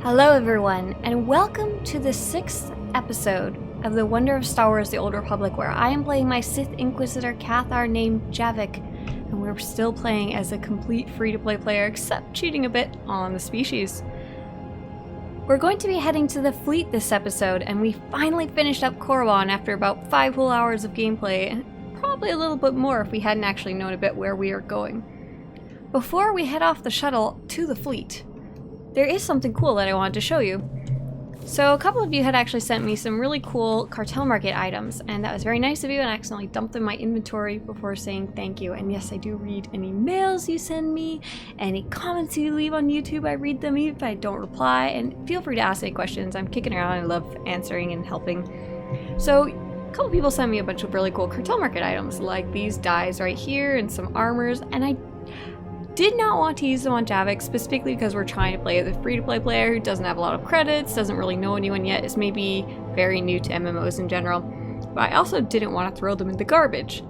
Hello everyone, and welcome to the 6th episode of the Wonder of Star Wars The Old Republic, where I am playing my Sith Inquisitor Cathar named Javiik, and we're still playing as a complete free-to-play player, except cheating a bit on the species. We're going to be heading to the fleet this episode, and we finally finished up Korriban after about 5 whole hours of gameplay, and probably a little bit more if we hadn't actually known a bit where we are going. Before we head off the shuttle to the fleet, there is something cool that I wanted to show you. So a couple of you had actually sent me some really cool cartel market items, and that was very nice of you, and I accidentally dumped them in my inventory before saying thank you. And yes, I do read any mails you send me, any comments you leave on YouTube, I read them even if I don't reply, and feel free to ask any questions. I'm kicking around, I love answering and helping. So a couple people sent me a bunch of really cool cartel market items, like these dies right here and some armors, and I did not want to use them on Javiik, specifically because we're trying to play with a free-to-play player who doesn't have a lot of credits, doesn't really know anyone yet, is maybe very new to MMOs in general, but I also didn't want to throw them in the garbage.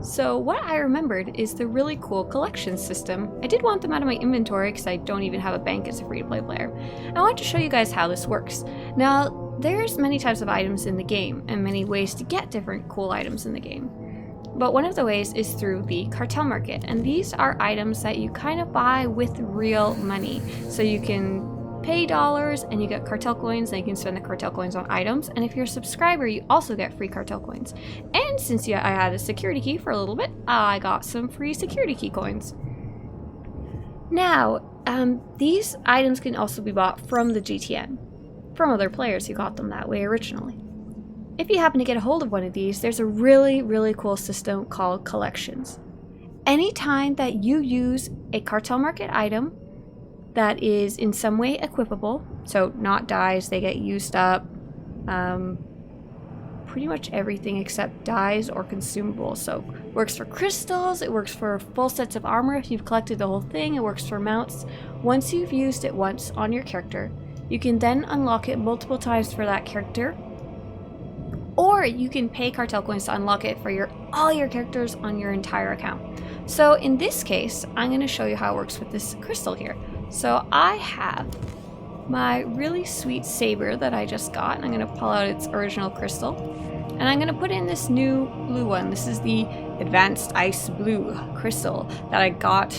So what I remembered is the really cool collection system. I did want them out of my inventory because I don't even have a bank as a free-to-play player. I wanted to show you guys how this works. Now, there's many types of items in the game, and many ways to get different cool items in the game. But one of the ways is through the cartel market, and these are items that you kind of buy with real money. So you can pay dollars and you get cartel coins, and you can spend the cartel coins on items, and if you're a subscriber you also get free cartel coins. And since I had a security key for a little bit, I got some free security key coins. Now, these items can also be bought from the GTN, from other players who got them that way originally. If you happen to get a hold of one of these, there's a really cool system called collections. Anytime that you use a cartel market item that is in some way equipable, so not dies, they get used up, pretty much everything except dies or consumables. So it works for crystals, it works for full sets of armor if you've collected the whole thing, it works for mounts. Once you've used it once on your character, you can then unlock it multiple times for that character, or you can pay cartel coins to unlock it for all your characters on your entire account. So in this case, I'm going to show you how it works with this crystal here. So I have my really sweet saber that I just got, and I'm going to pull out its original crystal, and I'm going to put in this new blue one. This is the Advanced Ice Blue crystal that I got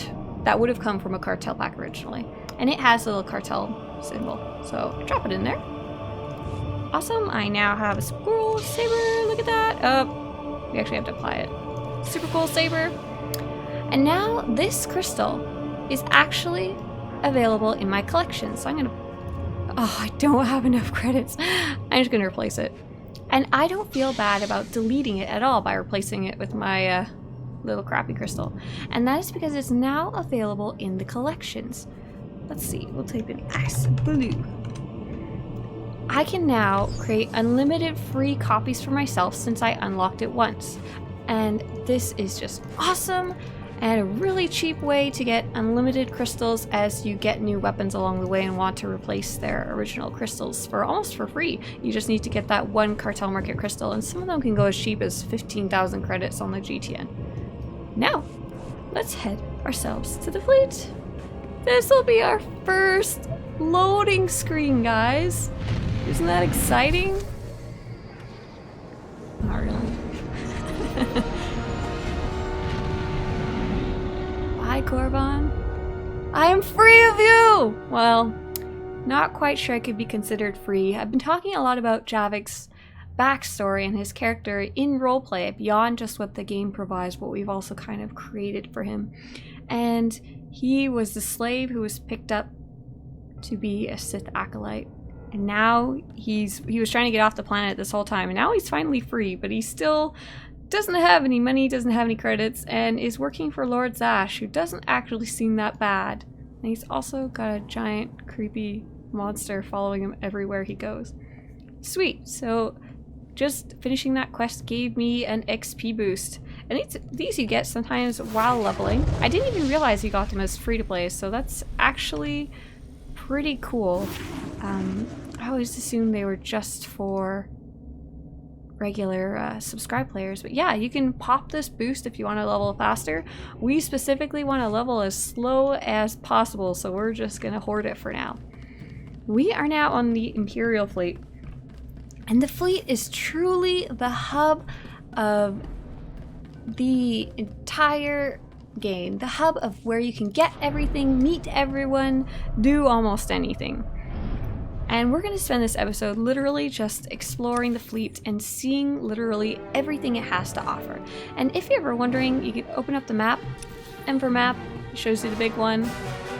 that would have come from a cartel pack originally, and it has a little cartel symbol. So I drop it in there. Awesome, I now have a super cool saber, look at that. We actually have to apply it. Super cool saber. And now this crystal is actually available in my collection. So I'm gonna, I don't have enough credits. I'm just gonna replace it. And I don't feel bad about deleting it at all by replacing it with my little crappy crystal. And that is because it's now available in the collections. Let's see, we'll type in Ice Blue. I can now create unlimited free copies for myself since I unlocked it once. And this is just awesome and a really cheap way to get unlimited crystals as you get new weapons along the way and want to replace their original crystals for almost for free. You just need to get that one cartel market crystal, and some of them can go as cheap as 15,000 credits on the GTN. Now, let's head ourselves to the fleet. This will be our first loading screen, guys. Isn't that exciting? Not really. Bye, Korriban. I am free of you! Well, not quite sure I could be considered free. I've been talking a lot about Javiik's backstory and his character in roleplay, beyond just what the game provides, what we've also kind of created for him. And he was the slave who was picked up to be a Sith acolyte. And now he was trying to get off the planet this whole time, and now he's finally free, but he still doesn't have any money, doesn't have any credits, and is working for Lord Zash, who doesn't actually seem that bad. And he's also got a giant creepy monster following him everywhere he goes. Sweet, so just finishing that quest gave me an XP boost. And these you get sometimes while leveling. I didn't even realize you got them as free to play, so that's actually pretty cool. I always assumed they were just for regular subscribe players, but yeah, you can pop this boost if you want to level faster. We specifically want to level as slow as possible, so we're just gonna hoard it for now. we are now on the Imperial fleet. And the fleet is truly the hub of the entire game. The hub of where you can get everything, meet everyone, do almost anything. And we're going to spend this episode literally just exploring the fleet and seeing literally everything it has to offer. And if you're ever wondering, you can open up the map. M for map, it shows you the big one,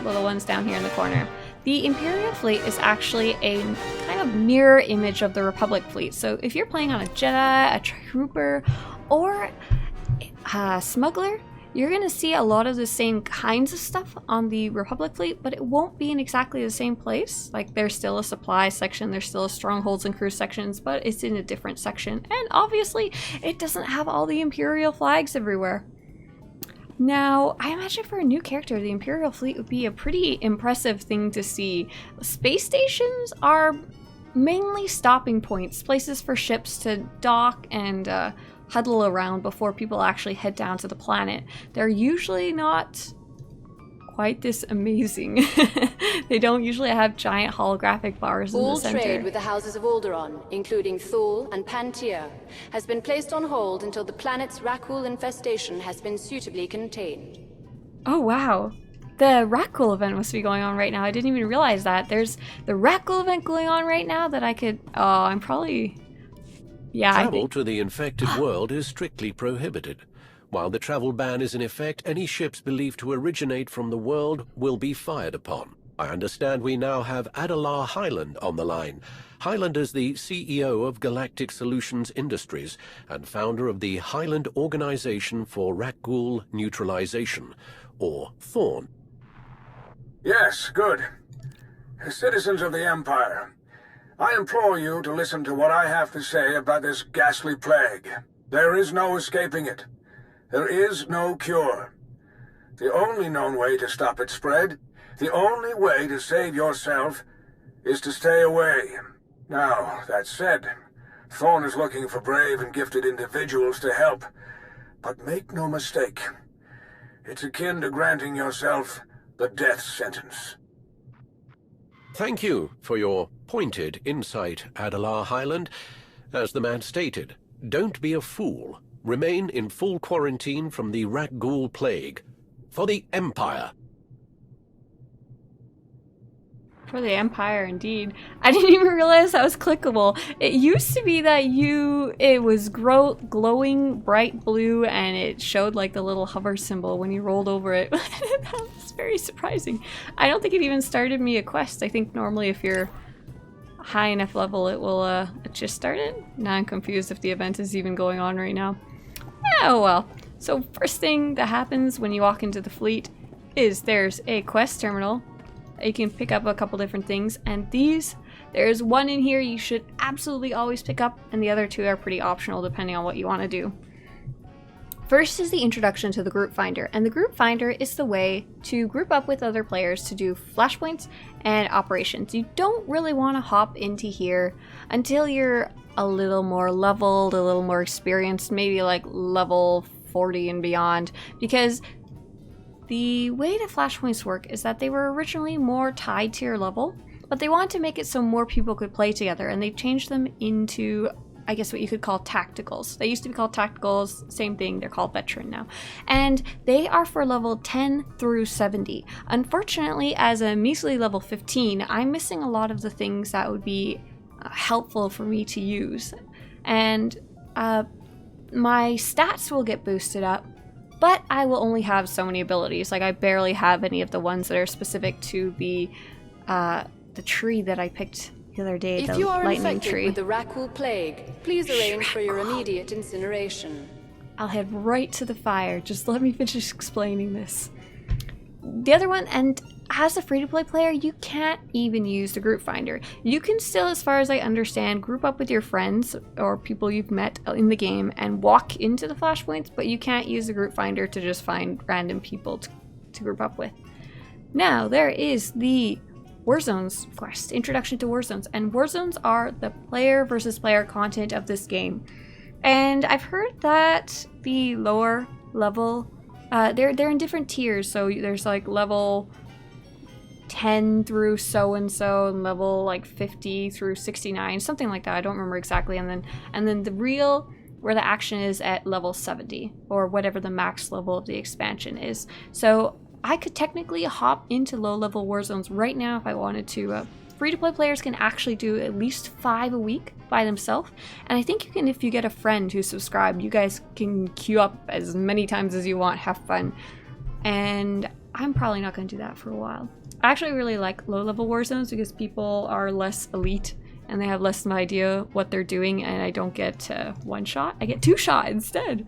little ones down here in the corner. The Imperial fleet is actually a kind of mirror image of the Republic fleet. So if you're playing on a Jedi, a Trooper, or a Smuggler, you're going to see a lot of the same kinds of stuff on the Republic fleet, but it won't be in exactly the same place. Like, there's still a supply section, there's still a strongholds and crew sections, but it's in a different section. And obviously, it doesn't have all the Imperial flags everywhere. Now, I imagine for a new character, the Imperial fleet would be a pretty impressive thing to see. Space stations are mainly stopping points, places for ships to dock and huddle around before people actually head down to the planet. They're usually not quite this amazing. They don't usually have giant holographic bars in the center. All trade with the houses of Alderaan, including Thule and Pantia, has been placed on hold until the planet's Rakul infestation has been suitably contained. Oh wow. The Rakul event must be going on right now. I didn't even realize that. There's the Rakul event going on right now that I could... Oh, I'm probably... Yeah, Travel to the infected world is strictly prohibited. While the travel ban is in effect, any ships believed to originate from the world will be fired upon. I understand we now have Adalar Highland on the line. Highland is the CEO of Galactic Solutions Industries and founder of the Highland Organization for Rakul Neutralization, or Thorn. Yes, good. Citizens of the Empire, I implore you to listen to what I have to say about this ghastly plague. There is no escaping it. There is no cure. The only known way to stop its spread, the only way to save yourself, is to stay away. Now, that said, Thorn is looking for brave and gifted individuals to help. But make no mistake, it's akin to granting yourself the death sentence. Thank you for your pointed insight, Adalar Highland. As the man stated, don't be a fool. Remain in full quarantine from the Rakghoul plague. For the Empire. For the Empire, indeed. I didn't even realize that was clickable. It used to be that it was glowing bright blue and it showed like the little hover symbol when you rolled over it. That was very surprising. I don't think it even started me a quest. I think normally if you're high enough level it will it just started. Now I'm confused if the event is even going on right now. Oh well. So first thing that happens when you walk into the fleet is there's a quest terminal. You can pick up a couple different things, and there's one in here you should absolutely always pick up, and the other two are pretty optional depending on what you want to do. First is the introduction to the group finder, and the group finder is the way to group up with other players to do flashpoints and operations. You don't really want to hop into here until you're a little more leveled, a little more experienced, maybe like level 40 and beyond, because the way the flashpoints work is that they were originally more tied to your level, but they wanted to make it so more people could play together, and they've changed them into, I guess, what you could call tacticals. They used to be called tacticals, same thing, they're called veteran now. And they are for level 10 through 70. Unfortunately, as a measly level 15, I'm missing a lot of the things that would be helpful for me to use. And my stats will get boosted up, but I will only have so many abilities. Like, I barely have any of the ones that are specific to the tree that I picked the other day, the lightning tree. If you are infected with the Rakul plague, please arrange for your immediate incineration. I'll head right to the fire. Just let me finish explaining this. The other one, and as a free-to-play player, you can't even use the group finder. You can still, as far as I understand, group up with your friends or people you've met in the game and walk into the flashpoints, but you can't use the group finder to just find random people to group up with. Now, there is the Warzones quest, Introduction to Warzones, and Warzones are the player versus player content of this game. And I've heard that the lower level, they're in different tiers, so there's like level 10 through so-and-so, and level like 50 through 69, something like that. I don't remember exactly. And then the real, where the action is at level 70, or whatever the max level of the expansion is. So I could technically hop into low-level war zones right now if I wanted to. Free-to-play players can actually do at least 5 a week by themselves, and I think you can, if you get a friend who's subscribed, you guys can queue up as many times as you want, have fun. And I'm probably not going to do that for a while. I actually really like low-level war zones because people are less elite and they have less of an idea what they're doing, and I don't get one shot, I get 2 shot instead.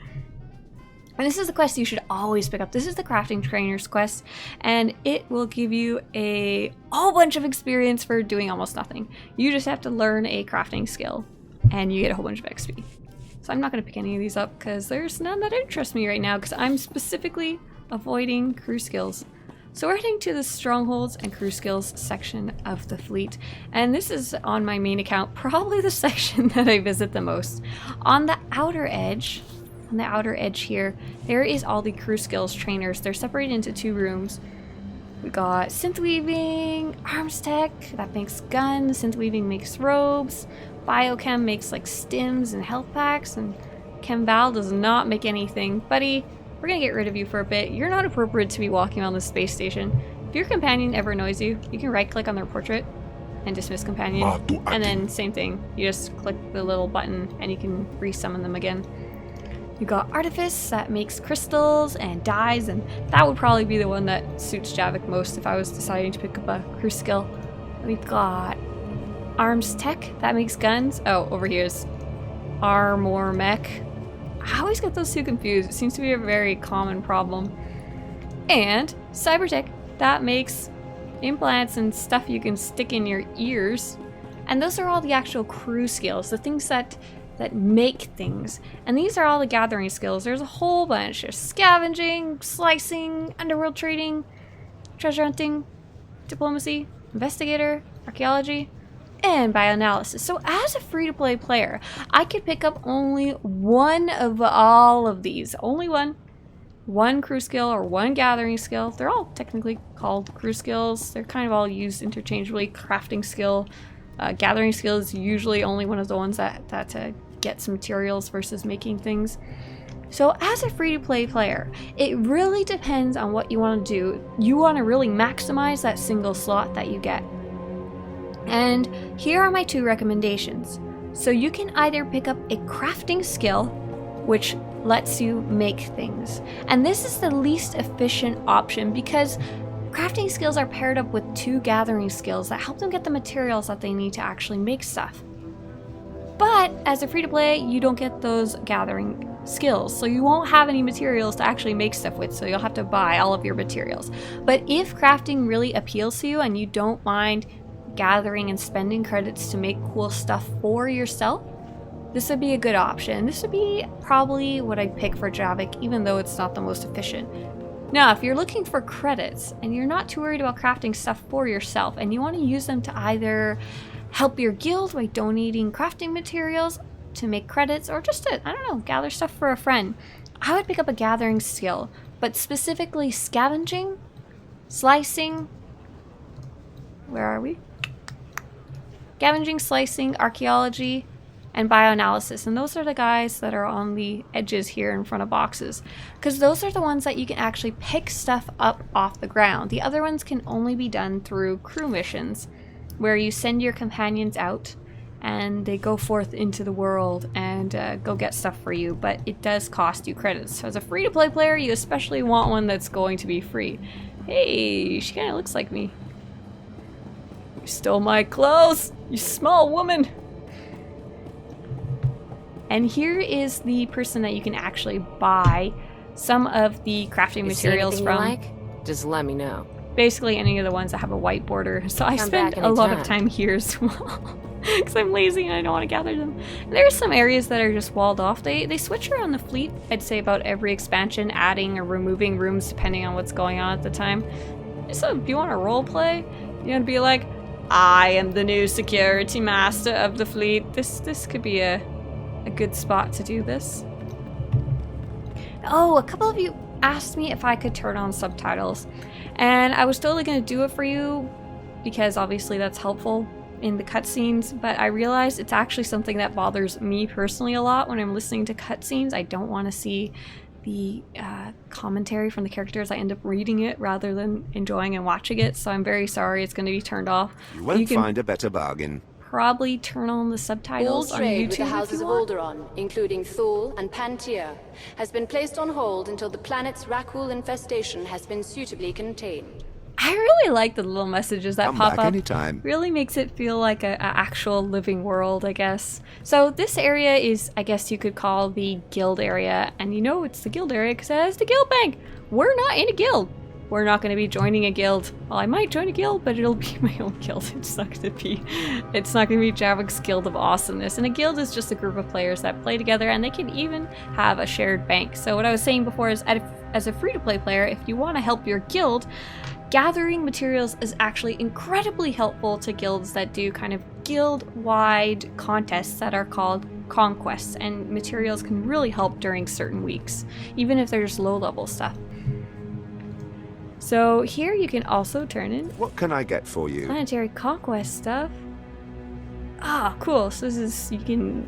And this is the quest you should always pick up. This is the Crafting Trainer's quest, and it will give you a whole bunch of experience for doing almost nothing. You just have to learn a crafting skill, and you get a whole bunch of XP. So I'm not going to pick any of these up because there's none that interest me right now because I'm specifically avoiding crew skills. So we're heading to the Strongholds and Crew Skills section of the fleet, and this is on my main account, probably the section that I visit the most. On the outer edge here, there is all the crew skills trainers. They're separated into 2 rooms. We got synth weaving, arms tech, that makes guns, synth weaving makes robes, biochem makes like stims and health packs, and Chemval does not make anything. Buddy, we're gonna get rid of you for a bit. You're not appropriate to be walking on the space station. If your companion ever annoys you, you can right click on their portrait and dismiss companion, and then same thing, you just click the little button and you can re-summon them again. You got Artifice, that makes crystals and dyes, and that would probably be the one that suits Javiik most if I was deciding to pick up a crew skill. We've got Arms Tech, that makes guns. Oh, over here is Armor Mech. I always get those 2 confused. It seems to be a very common problem. And Cybertech, that makes implants and stuff you can stick in your ears. And those are all the actual crew skills, the things that make things. And these are all the gathering skills. There's a whole bunch. There's scavenging, slicing, underworld trading, treasure hunting, diplomacy, investigator, archaeology, and bioanalysis. So as a free-to-play player, I could pick up only one of all of these. Only one crew skill or one gathering skill. They're all technically called crew skills. They're kind of all used interchangeably. Crafting skill, gathering skill is usually only one of the ones that get some materials versus making things. So as a free-to-play player, it really depends on what you want to do. You want to really maximize that single slot that you get. And here are my 2 recommendations. So you can either pick up a crafting skill, which lets you make things. And this is the least efficient option because crafting skills are paired up with 2 gathering skills that help them get the materials that they need to actually make stuff. But as a free-to-play, you don't get those gathering skills, so you won't have any materials to actually make stuff with, so you'll have to buy all of your materials. But if crafting really appeals to you and you don't mind gathering and spending credits to make cool stuff for yourself, this would be a good option. This would be probably what I'd pick for Javiik, even though it's not the most efficient. Now, if you're looking for credits and you're not too worried about crafting stuff for yourself and you want to use them to either help your guild by donating crafting materials to make credits, or just to, I don't know, gather stuff for a friend, I would pick up a gathering skill, but specifically scavenging, slicing, where are we? Scavenging, slicing, archaeology, and bioanalysis. And those are the guys that are on the edges here in front of boxes, because those are the ones that you can actually pick stuff up off the ground. The other ones can only be done through crew missions, where you send your companions out and they go forth into the world and go get stuff for you, but it does cost you credits. So as a free-to-play player, you especially want one that's going to be free. Hey, she kind of looks like me. You stole my clothes, you small woman. And here is the person that you can actually buy some of the crafting materials from. Like? Just let me know. Basically any of the ones that have a white border. So I spend a lot of time here as well. Because I'm lazy and I don't want to gather them. There are some areas that are just walled off. They switch around the fleet, I'd say, about every expansion, adding or removing rooms depending on what's going on at the time. So do you want to role play? You want to be like, I am the new security master of the fleet. This could be a good spot to do this. Oh, a couple of you asked me if I could turn on subtitles. And I was totally going to do it for you because obviously that's helpful in the cutscenes, but I realized it's actually something that bothers me personally a lot when I'm listening to cutscenes. I don't want to see the commentary from the characters. I end up reading it rather than enjoying and watching it, so I'm very sorry it's going to be turned off. You won't can find a better bargain. probably turn on the All subtitles on trade YouTube with the if houses you of want. Alderaan, including Thule and Pantia, has been placed on hold until the planet's Rakul infestation has been suitably contained. I really like the little messages that Come pop back up. anytime. Really makes it feel like a actual living world, I guess. So this area is, I guess you could call the guild area, and you know it's the guild area because it has the guild bank. We're not in a guild. We're not going to be joining a guild. Well, I might join a guild, but it'll be my own guild. It's not going to be Javiik's Guild of Awesomeness. And a guild is just a group of players that play together, and they can even have a shared bank. So what I was saying before is, as a free-to-play player, if you want to help your guild, gathering materials is actually incredibly helpful to guilds that do kind of guild-wide contests that are called conquests, and materials can really help during certain weeks, even if they're just low-level stuff. So here you can also turn in What can I get for you? planetary conquest stuff. Ah, cool. So this is, you can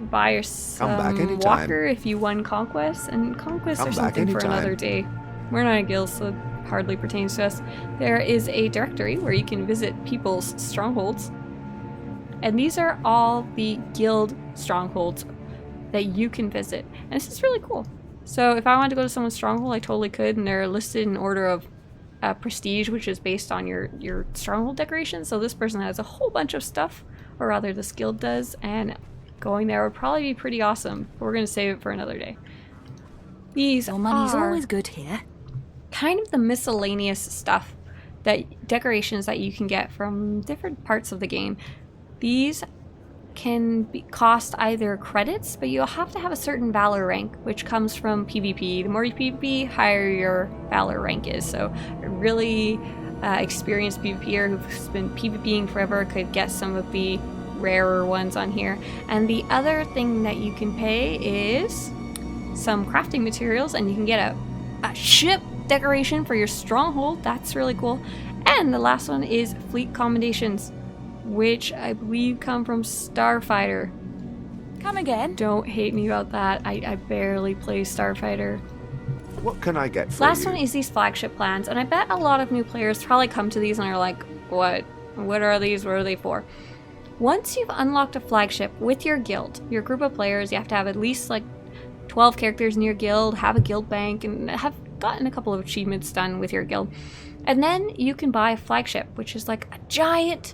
buy yourself back anytime. walker if you won conquest, and conquests Come are back something for anytime. another day. We're not a guild, so it hardly pertains to us. There is a directory where you can visit people's strongholds, and these are all the guild strongholds that you can visit, and this is really cool. So if I wanted to go to someone's stronghold, I totally could, and they're listed in order of prestige, which is based on your stronghold decoration. So this person has a whole bunch of stuff, or rather this guild does, and going there would probably be pretty awesome. But we're going to save it for another day. These money's are always good here. kind of the miscellaneous stuff, that decorations that you can get from different parts of the game. These can cost either credits, but you'll have to have a certain valor rank, which comes from PvP. The more you PvP, higher your valor rank is. So a really experienced PvPer who's been PvPing forever could get some of the rarer ones on here. And the other thing that you can pay is some crafting materials, and you can get a ship decoration for your stronghold. That's really cool. And the last one is fleet commendations, which I believe come from Starfighter. Come again? Don't hate me about that. I barely play Starfighter. What can I get for Last you? one is these flagship plans, and I bet a lot of new players probably come to these and are like, what? What are these? What are they for? Once you've unlocked a flagship with your guild, your group of players, you have to have at least like 12 characters in your guild, have a guild bank, and have gotten a couple of achievements done with your guild. And then you can buy a flagship, which is like a giant,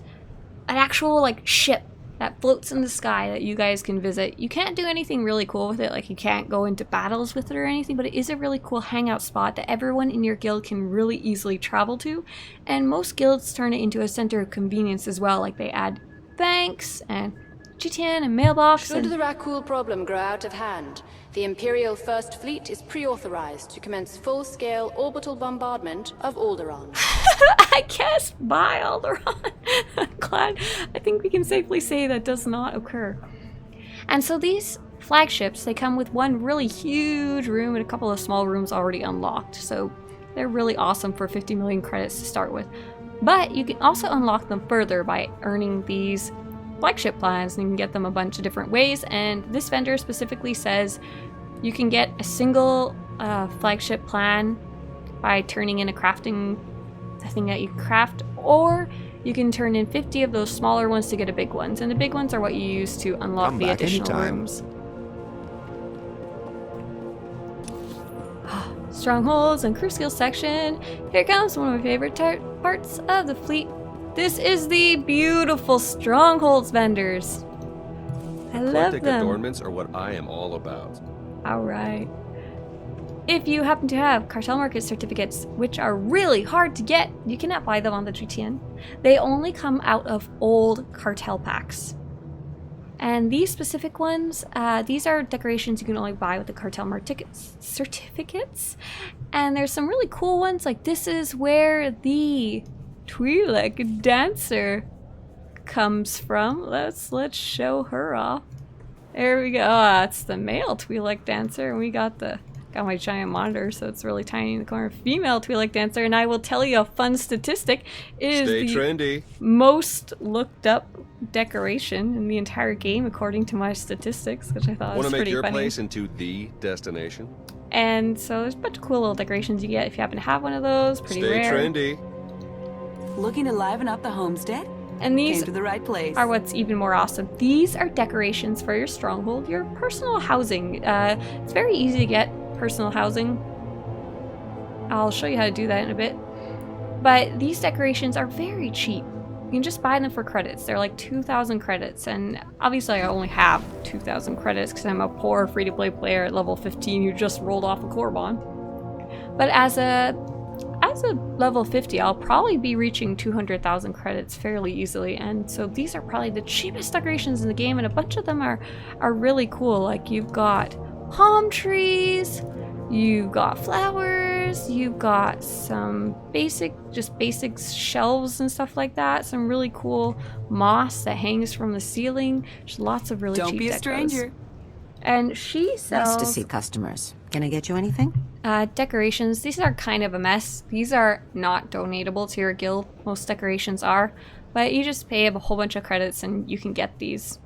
an actual like ship that floats in the sky that you guys can visit. You can't do anything really cool with it, like you can't go into battles with it or anything, but it is a really cool hangout spot that everyone in your guild can really easily travel to. And most guilds turn it into a center of convenience as well, like they add banks and GTN and mailbox. Should And the Rakul problem grow out of hand, the Imperial First Fleet is pre-authorized to commence full-scale orbital bombardment of Alderaan. I guess by Alderaan. I'm glad. I think we can safely say that does not occur. And so these flagships, they come with one really huge room and a couple of small rooms already unlocked. So they're really awesome for 50 million credits to start with. But you can also unlock them further by earning these flagship plans, and you can get them a bunch of different ways. And this vendor specifically says you can get a single flagship plan by turning in a crafting thing that you craft, or you can turn in 50 of those smaller ones to get a big ones, and the big ones are what you use to unlock Come the back additional anytime. rooms. Strongholds and crew skill section. Here comes one of my favorite parts of the fleet. This is the beautiful strongholds vendors. I love Eclectic them. adornments are what I am all about. Alright. If you happen to have cartel market certificates, which are really hard to get, you cannot buy them on the GTN. They only come out of old cartel packs. And these specific ones, these are decorations you can only buy with the cartel market certificates. And there's some really cool ones, like this is where the Twi'lek dancer comes from. Let's show her off. There we go. Oh, that's the male Twi'lek dancer, and we got the on my giant monitor, so it's really tiny in the corner. Female Twi'lek dancer, and I will tell you a fun statistic. It is Stay the trendy. most looked up decoration in the entire game, according to my statistics, which I thought was Want to make pretty your funny. place into the destination? And so there's a bunch of cool little decorations you get if you happen to have one of those. Pretty Stay rare. trendy. Looking to liven up the homestead? And these Came to the right place. are what's even more awesome. These are decorations for your stronghold, your personal housing. It's very easy to get personal housing. I'll show you how to do that in a bit. But these decorations are very cheap. You can just buy them for credits. They're like 2,000 credits, and obviously I only have 2,000 credits because I'm a poor free-to-play player at level 15 who just rolled off a Korriban. But as a level 50, I'll probably be reaching 200,000 credits fairly easily, and so these are probably the cheapest decorations in the game, and a bunch of them are really cool. Like, you've got palm trees, you've got flowers, you've got some basic shelves and stuff like that, some really cool moss that hangs from the ceiling. There's lots of really cheap Don't be a decos. stranger. And she sells Nice to see customers. Can I get you anything? decorations. These are kind of a mess. These are not donatable to your guild. Most decorations are, but you just pay a whole bunch of credits and you can get these.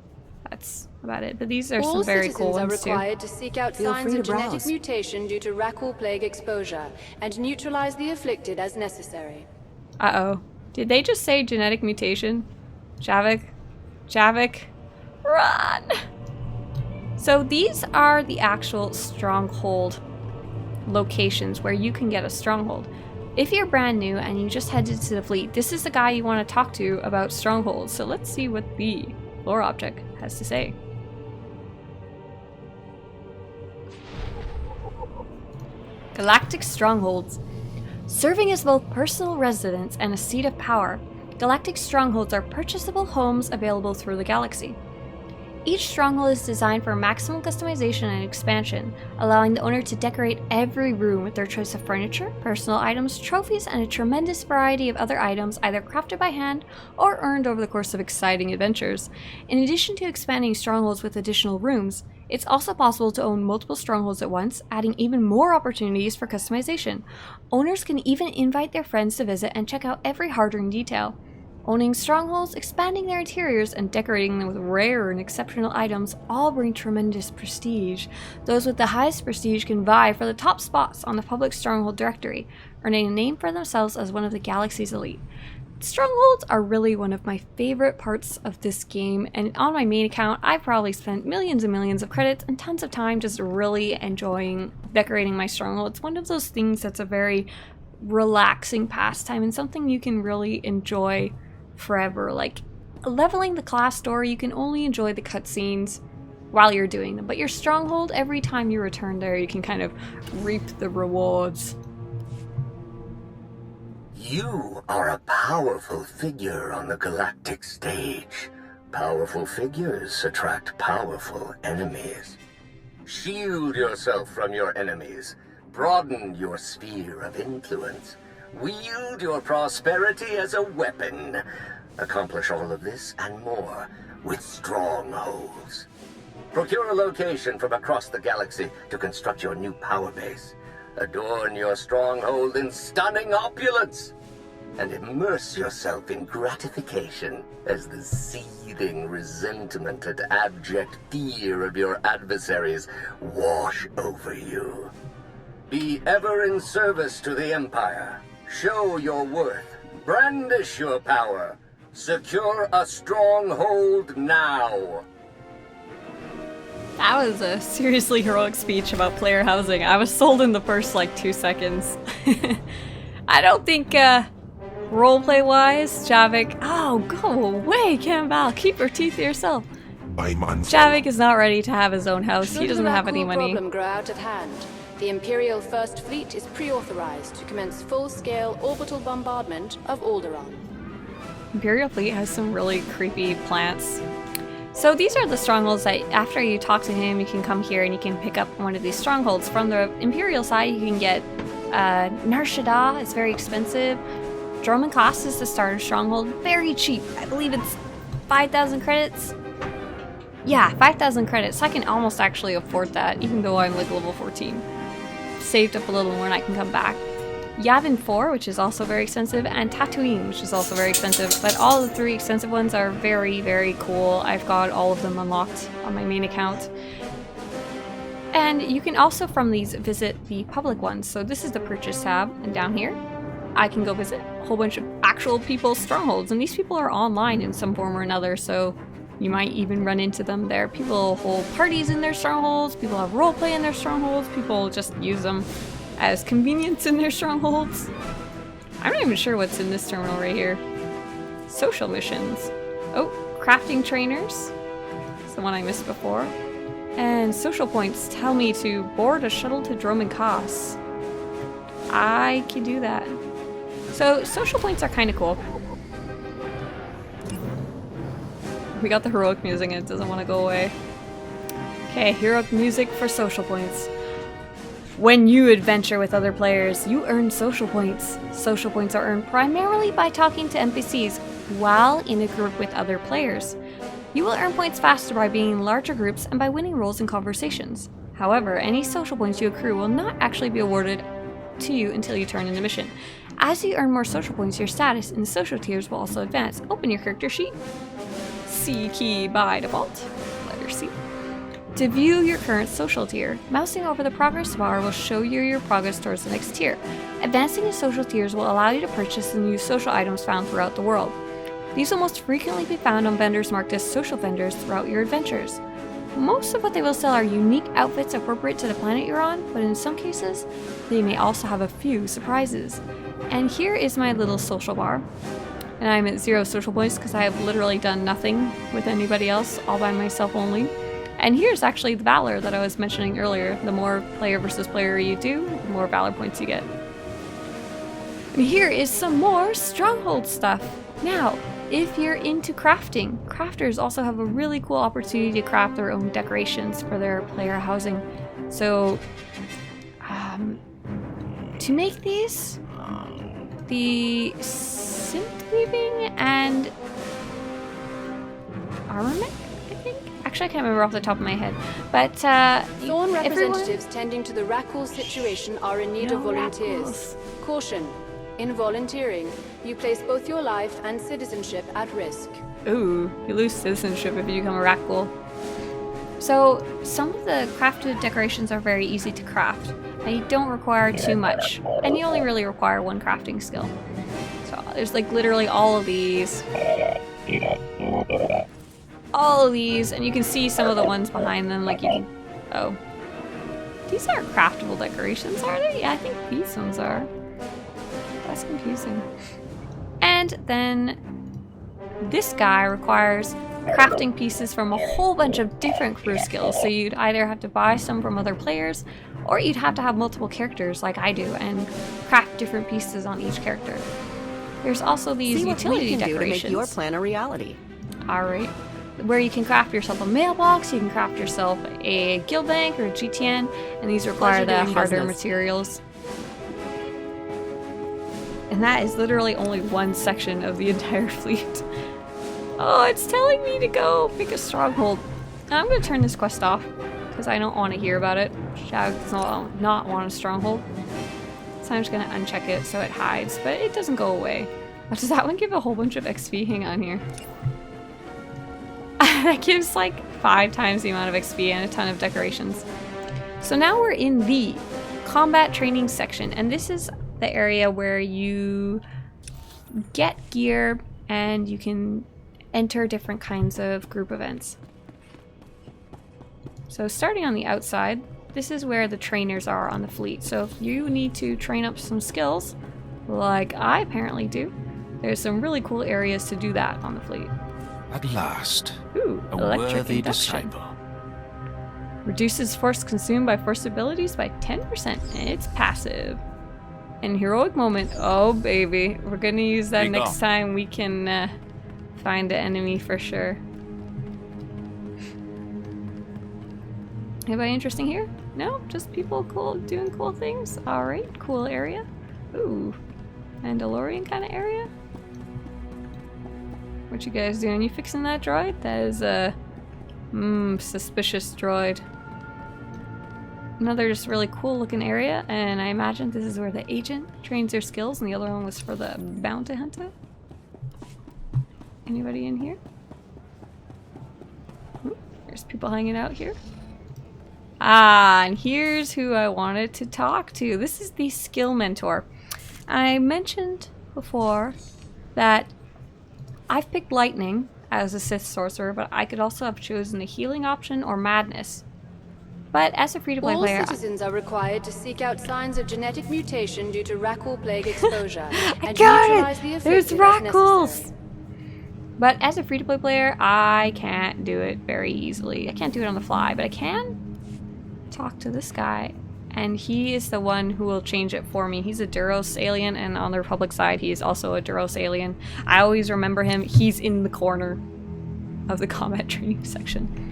That's about it. But these are some very cool All ones citizens are required to seek out Feel signs free of to genetic browse. mutation due to Rakul plague exposure, and neutralize the afflicted as necessary. Uh-oh. Did they just say genetic mutation? Javiik? Javiik? Run! So these are the actual stronghold locations where you can get a stronghold. If you're brand new and you just headed to the fleet, this is the guy you want to talk to about strongholds. So let's see what the lore object has to say. Galactic strongholds. Serving as both personal residence and a seat of power, galactic strongholds are purchasable homes available through the galaxy. Each stronghold is designed for maximum customization and expansion, allowing the owner to decorate every room with their choice of furniture, personal items, trophies, and a tremendous variety of other items either crafted by hand or earned over the course of exciting adventures. In addition to expanding strongholds with additional rooms, it's also possible to own multiple strongholds at once, adding even more opportunities for customization. Owners can even invite their friends to visit and check out every hard-earned detail. Owning strongholds, expanding their interiors, and decorating them with rare and exceptional items all bring tremendous prestige. Those with the highest prestige can vie for the top spots on the public stronghold directory, earning a name for themselves as one of the galaxy's elite. Strongholds are really one of my favorite parts of this game, and on my main account, I've probably spent millions and millions of credits and tons of time just really enjoying decorating my stronghold. It's one of those things that's a very relaxing pastime and something you can really enjoy forever. Like leveling the class store, you can only enjoy the cutscenes while you're doing them, but your stronghold, every time you return there, you can kind of reap the rewards. You are a powerful figure on the galactic stage. Powerful figures attract powerful enemies. Shield yourself from your enemies. Broaden your sphere of influence. Wield your prosperity as a weapon. Accomplish all of this and more with strongholds. Procure a location from across the galaxy to construct your new power base. Adorn your stronghold in stunning opulence. And immerse yourself in gratification as the seething resentment and abject fear of your adversaries wash over you. Be ever in service to the Empire. Show your worth. Brandish your power. Secure a stronghold now. That was a seriously heroic speech about player housing. I was sold in the first like 2 seconds. I don't think roleplay wise, Javiik. Oh, go away, Campbell. Keep your teeth to yourself. Javiik is not ready to have his own house. He doesn't have any money. Should the problem grow out of hand, the Imperial First Fleet is pre-authorized to commence full-scale orbital bombardment of Alderaan. Imperial Fleet has some really creepy plants. So these are the strongholds that after you talk to him, you can come here and you can pick up one of these strongholds. From the Imperial side, you can get Nar Shaddaa. It's very expensive. Droman Cost is the starter stronghold. Very cheap. I believe it's 5,000 credits. Yeah, 5,000 credits. I can almost actually afford that, even though I'm like level 14. saved up a little more and I can come back. Yavin 4, which is also very expensive, and Tatooine, which is also very expensive, but all the 3 expensive ones are very, very cool. I've got all of them unlocked on my main account. And you can also, from these, visit the public ones. So this is the purchase tab, and down here, I can go visit a whole bunch of actual people's strongholds, and these people are online in some form or another, so you might even run into them there. People hold parties in their strongholds, people have roleplay in their strongholds, people just use them as convenience in their strongholds. I'm not even sure what's in this terminal right here. Social missions. Oh, crafting trainers. It's the one I missed before. And social points tell me to board a shuttle to Droman Kaas. I can do that. So social points are kind of cool. We got the heroic music and it doesn't want to go away. Okay, heroic music for social points. When you adventure with other players, you earn social points. Social points are earned primarily by talking to NPCs while in a group with other players. You will earn points faster by being in larger groups and by winning roles in conversations. However, any social points you accrue will not actually be awarded to you until you turn in the mission. As you earn more social points, your status in the social tiers will also advance. Open your character sheet. C key by default. Letter C. To view your current social tier, mousing over the progress bar will show you your progress towards the next tier. Advancing in social tiers will allow you to purchase the new social items found throughout the world. These will most frequently be found on vendors marked as social vendors throughout your adventures. Most of what they will sell are unique outfits appropriate to the planet you're on, but in some cases, they may also have a few surprises. And here is my little social bar. And I'm at 0 social points because I have literally done nothing with anybody else, all by myself only. And here's actually the Valor that I was mentioning earlier. The more player versus player you do, the more Valor points you get. And here is some more Stronghold stuff. Now, if you're into crafting, crafters also have a really cool opportunity to craft their own decorations for their player housing. So, to make these, the synth weaving and armament, I think? Actually, I can't remember off the top of my head. But, Thorn representatives tending to the Rakul situation are in need of volunteers. Caution. In volunteering, you place both your life and citizenship at risk. Ooh, you lose citizenship if you become a Rakul. So, some of the crafted decorations are very easy to craft, and you don't require too much, and you only really require 1 crafting skill. So, there's like literally all of these. All of these, and you can see some of the ones behind them, like you can... Oh. These aren't craftable decorations, are they? Yeah, I think these ones are. That's confusing. And then this guy requires crafting pieces from a whole bunch of different crew skills. So you'd either have to buy some from other players, or you'd have to have multiple characters like I do and craft different pieces on each character. There's also these utility decorations. Do to make your plan a reality. Alright. Where you can craft yourself a mailbox, you can craft yourself a guild bank or a GTN, and these require the harder materials. And that is literally only 1 section of the entire fleet. Oh, it's telling me to go pick a stronghold. I'm gonna turn this quest off because I don't want to hear about it. Shag does not want a stronghold. So I'm just gonna uncheck it so it hides, but it doesn't go away. But does that one give a whole bunch of XP? Hang on here. That gives like 5 times the amount of XP and a ton of decorations. So now we're in the combat training section, and this is the area where you get gear and you can enter different kinds of group events. So starting on the outside, this is where the trainers are on the fleet. So if you need to train up some skills, like I apparently do, there's some really cool areas to do that on the fleet. At last, ooh, a worthy disciple. Reduces force consumed by force abilities by 10%, and it's passive. And heroic moment, oh baby, we're gonna use that next time we can find the enemy for sure. Anybody interesting here? No, just people cool doing cool things. All right, cool area. Ooh, Mandalorian kind of area. What you guys doing? You fixing that droid? That is a suspicious droid. another just really cool looking area, and I imagine this is where the agent trains their skills, and the other one was for the bounty hunter. Anybody in here? Ooh, there's people hanging out here. Ah, and here's who I wanted to talk to. This is the skill mentor. I mentioned before that I've picked lightning as a Sith sorcerer, but I could also have chosen the healing option or madness. But as a free-to-play player, all citizens are required to seek out signs of genetic mutation due to Rackle plague exposure and neutralize the afflicted. There's Rackles! But as a free-to-play player, I can't do it very easily. I can't do it on the fly, but I can talk to this guy, and he is the one who will change it for me. He's a Duros alien, and on the Republic side, he is also a Duros alien. I always remember him. He's in the corner of the combat training section.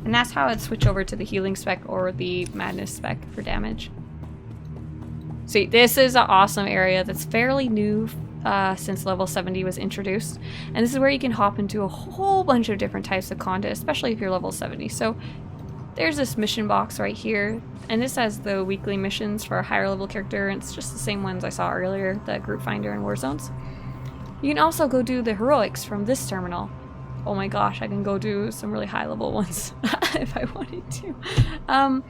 And that's how I'd switch over to the healing spec or the madness spec for damage. See, this is an awesome area that's fairly new since level 70 was introduced. And this is where you can hop into a whole bunch of different types of content, especially if you're level 70. So there's this mission box right here, and this has the weekly missions for a higher level character, and it's just the same ones I saw earlier, the group finder and war zones. You can also go do the heroics from this terminal. Oh my gosh, I can go do some really high level ones if I wanted to.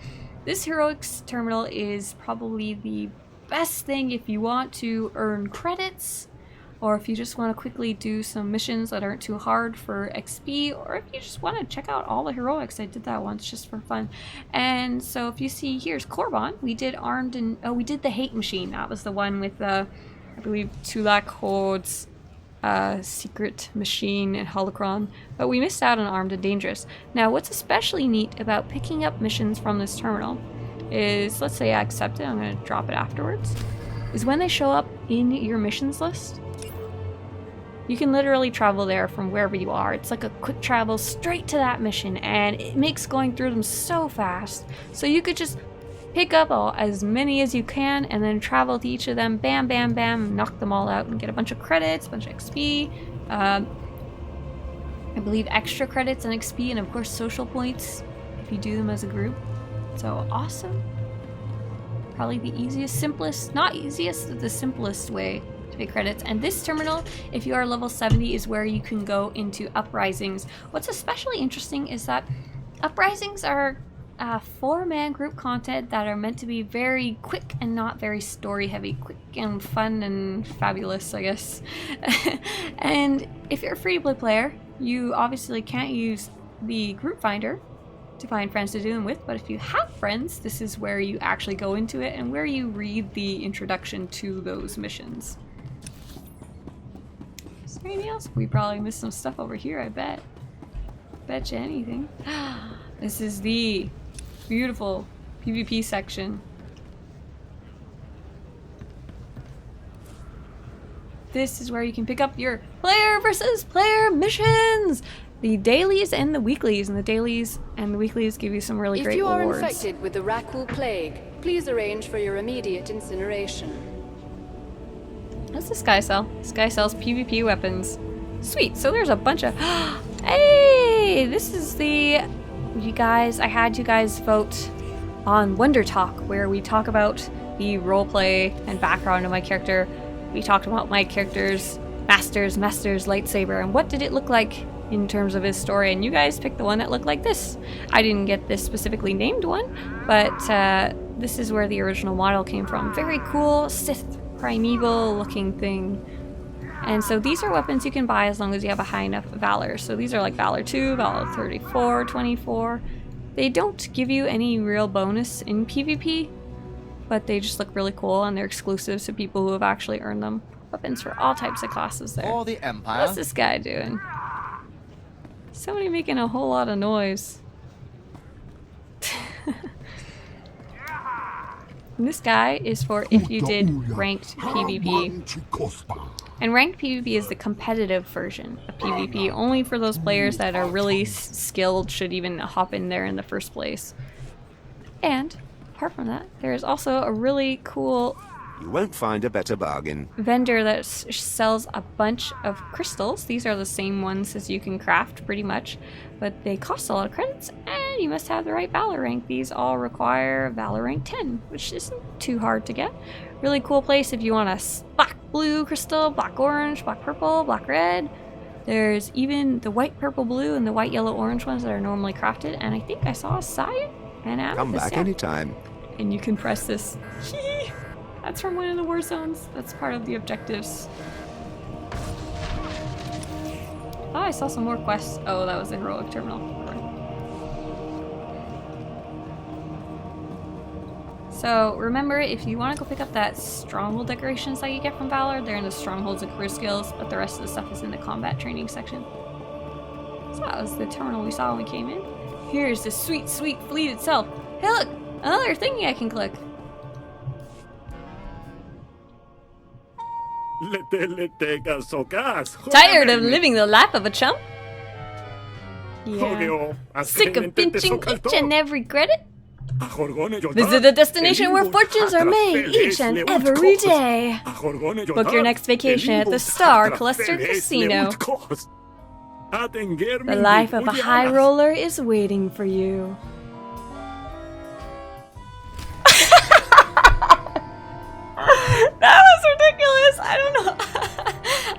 This heroics terminal is probably the best thing if you want to earn credits, or if you just want to quickly do some missions that aren't too hard for XP, or if you just want to check out all the heroics. I did that once just for fun. And so if you see, here's Korriban. We did Armed and we did the Hate Machine. That was the one with I believe Tulak Horde's secret machine and holocron, but we missed out on Armed and Dangerous. Now, what's especially neat about picking up missions from this terminal is, let's say I accept it, I'm going to drop it afterwards, is when they show up in your missions list, you can literally travel there from wherever you are. It's like a quick travel straight to that mission, and it makes going through them so fast. So you could just pick up as many as you can and then travel to each of them, bam, bam, bam, knock them all out and get a bunch of credits, a bunch of XP, I believe extra credits and XP, and of course social points if you do them as a group. So awesome. Probably the easiest, simplest, not easiest, the simplest way to get credits. And this terminal, if you are level 70, is where you can go into uprisings. What's especially interesting is that uprisings are 4-man group content that are meant to be very quick and not very story heavy. Quick and fun and fabulous, I guess. And if you're a free-to-play player, you obviously can't use the group finder to find friends to do them with, but if you have friends, this is where you actually go into it and where you read the introduction to those missions. Is there anything else? We probably missed some stuff over here, I bet. Bet you anything. This is the beautiful PvP section. This is where you can pick up your player versus player missions! The dailies and the weeklies, and the dailies and the weeklies give you some really great rewards. If you are infected with the Rackle plague, please arrange for your immediate incineration. What's this guy sell? This guy sells PvP weapons. Sweet, so there's a bunch of... Hey! This is the... I had you guys vote on WONDERTALK, where we talk about the roleplay and background of my character. We talked about my character's master's lightsaber, and what did it look like in terms of his story, and you guys picked the one that looked like this. I didn't get this specifically named one, but this is where the original model came from. Very cool Sith primeval looking thing. And so these are weapons you can buy as long as you have a high enough Valor. So these are like Valor 2, Valor 34, 24. They don't give you any real bonus in PvP, but they just look really cool, and they're exclusive to people who have actually earned them. Weapons for all types of classes there. For the Empire. What's this guy doing? Somebody making a whole lot of noise. And this guy is for if you did ranked PvP. And ranked PvP is the competitive version of PvP, only for those players that are really skilled, should even hop in there in the first place. And apart from that, there is also a really cool... You won't find a better bargain. Vendor that sells a bunch of crystals. These are the same ones as you can craft, pretty much, but they cost a lot of credits, and you must have the right Valor rank. These all require Valor rank 10, which isn't too hard to get. Really cool place if you want a black blue crystal, black orange, black purple, black red. There's even the white purple blue and the white yellow orange ones that are normally crafted. And I think I saw a side and out. Come back anytime. And you can press this. That's from one of the war zones. That's part of the objectives. Oh, I saw some more quests. Oh, that was the heroic terminal. So remember, if you want to go pick up that stronghold decorations that you get from Valor, they're in the strongholds and career skills, but the rest of the stuff is in the combat training section. So that was the terminal we saw when we came in. Here's the sweet, sweet fleet itself. Hey look, another thingy I can click. Tired of living the life of a chump? Yeah. Sick of pinching each and every credit? Visit a destination where fortunes are made each and every day. Book your next vacation at the SWTOR Cluster Casino. The life of a high roller is waiting for you. That was ridiculous. I don't know.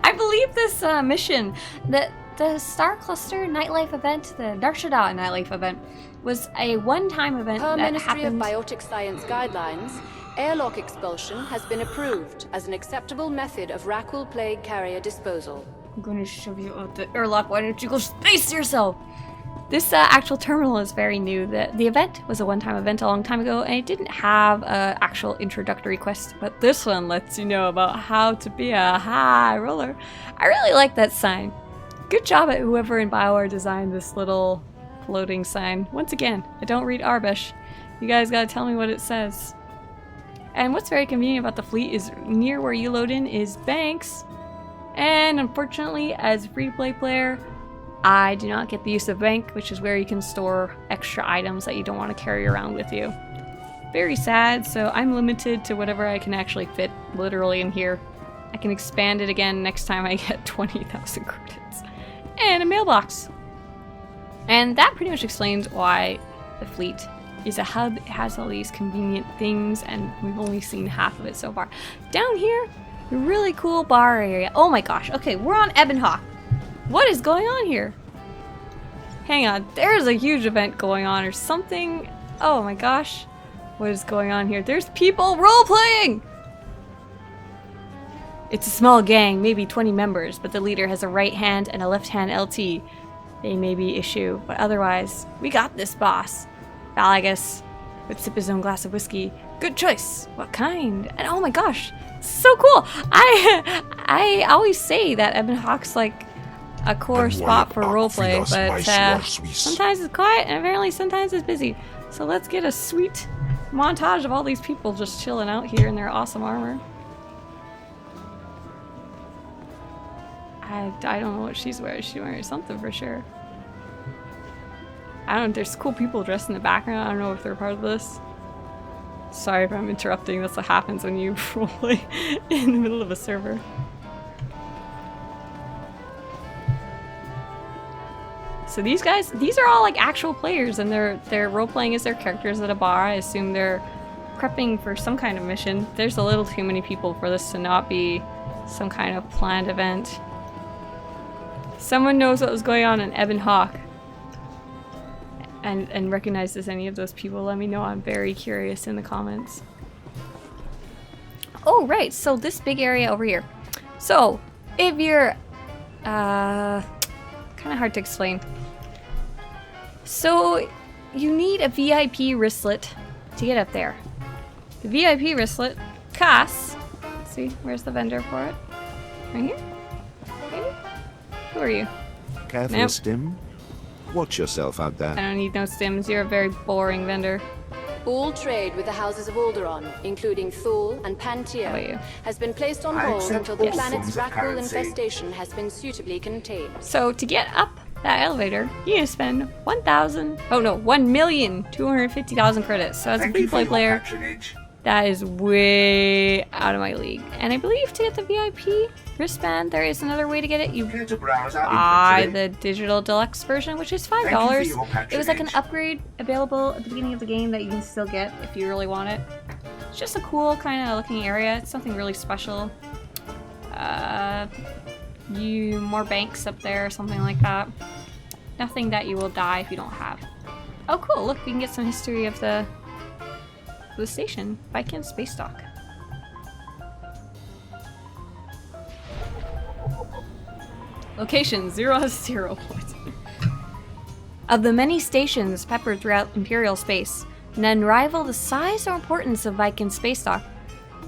I believe this mission, the Star Cluster nightlife event, the Darshada nightlife event, was a one-time event that Ministry happened. of Biotic Science guidelines, airlock expulsion has been approved as an acceptable method of Rakul plague carrier disposal. I'm going to shove you out the airlock. Why don't you go space yourself? This actual terminal is very new. The event was a one-time event a long time ago, and it didn't have an actual introductory quest, but this one lets you know about how to be a high roller. I really like that sign. Good job at whoever in BioWare designed this little floating sign. Once again, I don't read Arbesh. You guys gotta tell me what it says. And what's very convenient about the fleet is near where you load in is banks. And unfortunately, as a free-to-play player, I do not get the use of bank, which is where you can store extra items that you don't want to carry around with you. Very sad, so I'm limited to whatever I can actually fit literally in here. I can expand it again next time I get 20,000 credits. And a mailbox. And that pretty much explains why the fleet is a hub. It has all these convenient things, and we've only seen half of it so far. Down here, a really cool bar area. Oh my gosh. Okay, we're on Ebonhawk. What is going on here? Hang on, there's a huge event going on or something. Oh my gosh. What is going on here? There's people role-playing! It's a small gang, maybe 20 members, but the leader has a right hand and a left hand LT. They may be issue, but otherwise, we got this, boss. Valagus would sip his own glass of whiskey. Good choice. What kind? And oh my gosh, so cool. I always say that Ebonhawk's like a core spot for roleplay, but sometimes it's quiet and apparently sometimes it's busy. So let's get a sweet montage of all these people just chilling out here in their awesome armor. I don't know what she's wearing. She's wearing something for sure. I don't. There's cool people dressed in the background. I don't know if they're part of this. Sorry if I'm interrupting. That's what happens when you roleplay in the middle of a server. So these guys, these are all like actual players, and they're role-playing as their characters at a bar. I assume they're prepping for some kind of mission. There's a little too many people for this to not be some kind of planned event. Someone knows what was going on in Ebonhawk and recognizes any of those people. Let me know. I'm very curious in the comments. Oh, right. So this big area over here. So if you're kind of hard to explain. So you need a VIP wristlet to get up there. The VIP wristlet costs, let's see, where's the vendor for it? Right here? Maybe? Who are you? Careful, Nope. Stim. Watch yourself out I there. don't need no stims. You're a very boring vendor. All trade with the houses of Alderaan, including Thule and Pantier, How about you? has been placed on I hold accept until the all planet's forms of Rakul currency. infestation has been suitably contained. So to get up that elevator, you need to spend 1,250,000 credits. So as a free play player, That is way out of my league. And I believe to get the VIP wristband, there is another way to get it. You buy the digital deluxe version, which is $5. It was like an upgrade available at the beginning of the game that you can still get if you really want it. It's just a cool kind of looking area. It's something really special. More banks up there, something like that. Nothing that you will die if you don't have. Oh cool, look, we can get some history of the station. Viking Space Dock. Location 0 points. Of the many stations peppered throughout Imperial space, none rival the size or importance of Viking Space Dock.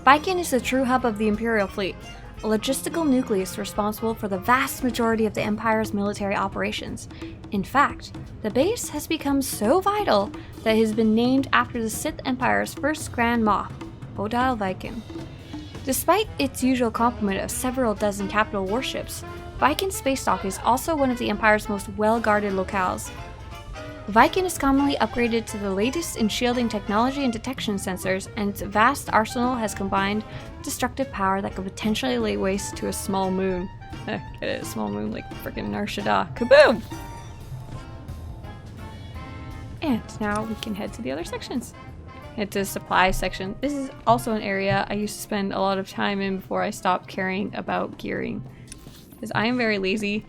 Viking is the true hub of the Imperial fleet, a logistical nucleus responsible for the vast majority of the Empire's military operations. In fact, the base has become so vital that it has been named after the Sith Empire's first Grand Moff, Odile Viking. Despite its usual complement of several dozen capital warships, Viking Space Dock is also one of the Empire's most well-guarded locales. Viking is commonly upgraded to the latest in shielding technology and detection sensors, and its vast arsenal has combined destructive power that could potentially lay waste to a small moon. Get it? A small moon like frickin' Nar Shaddaa. Kaboom! And now we can head to the other sections. Head to the supply section. This is also an area I used to spend a lot of time in before I stopped caring about gearing, because I am very lazy.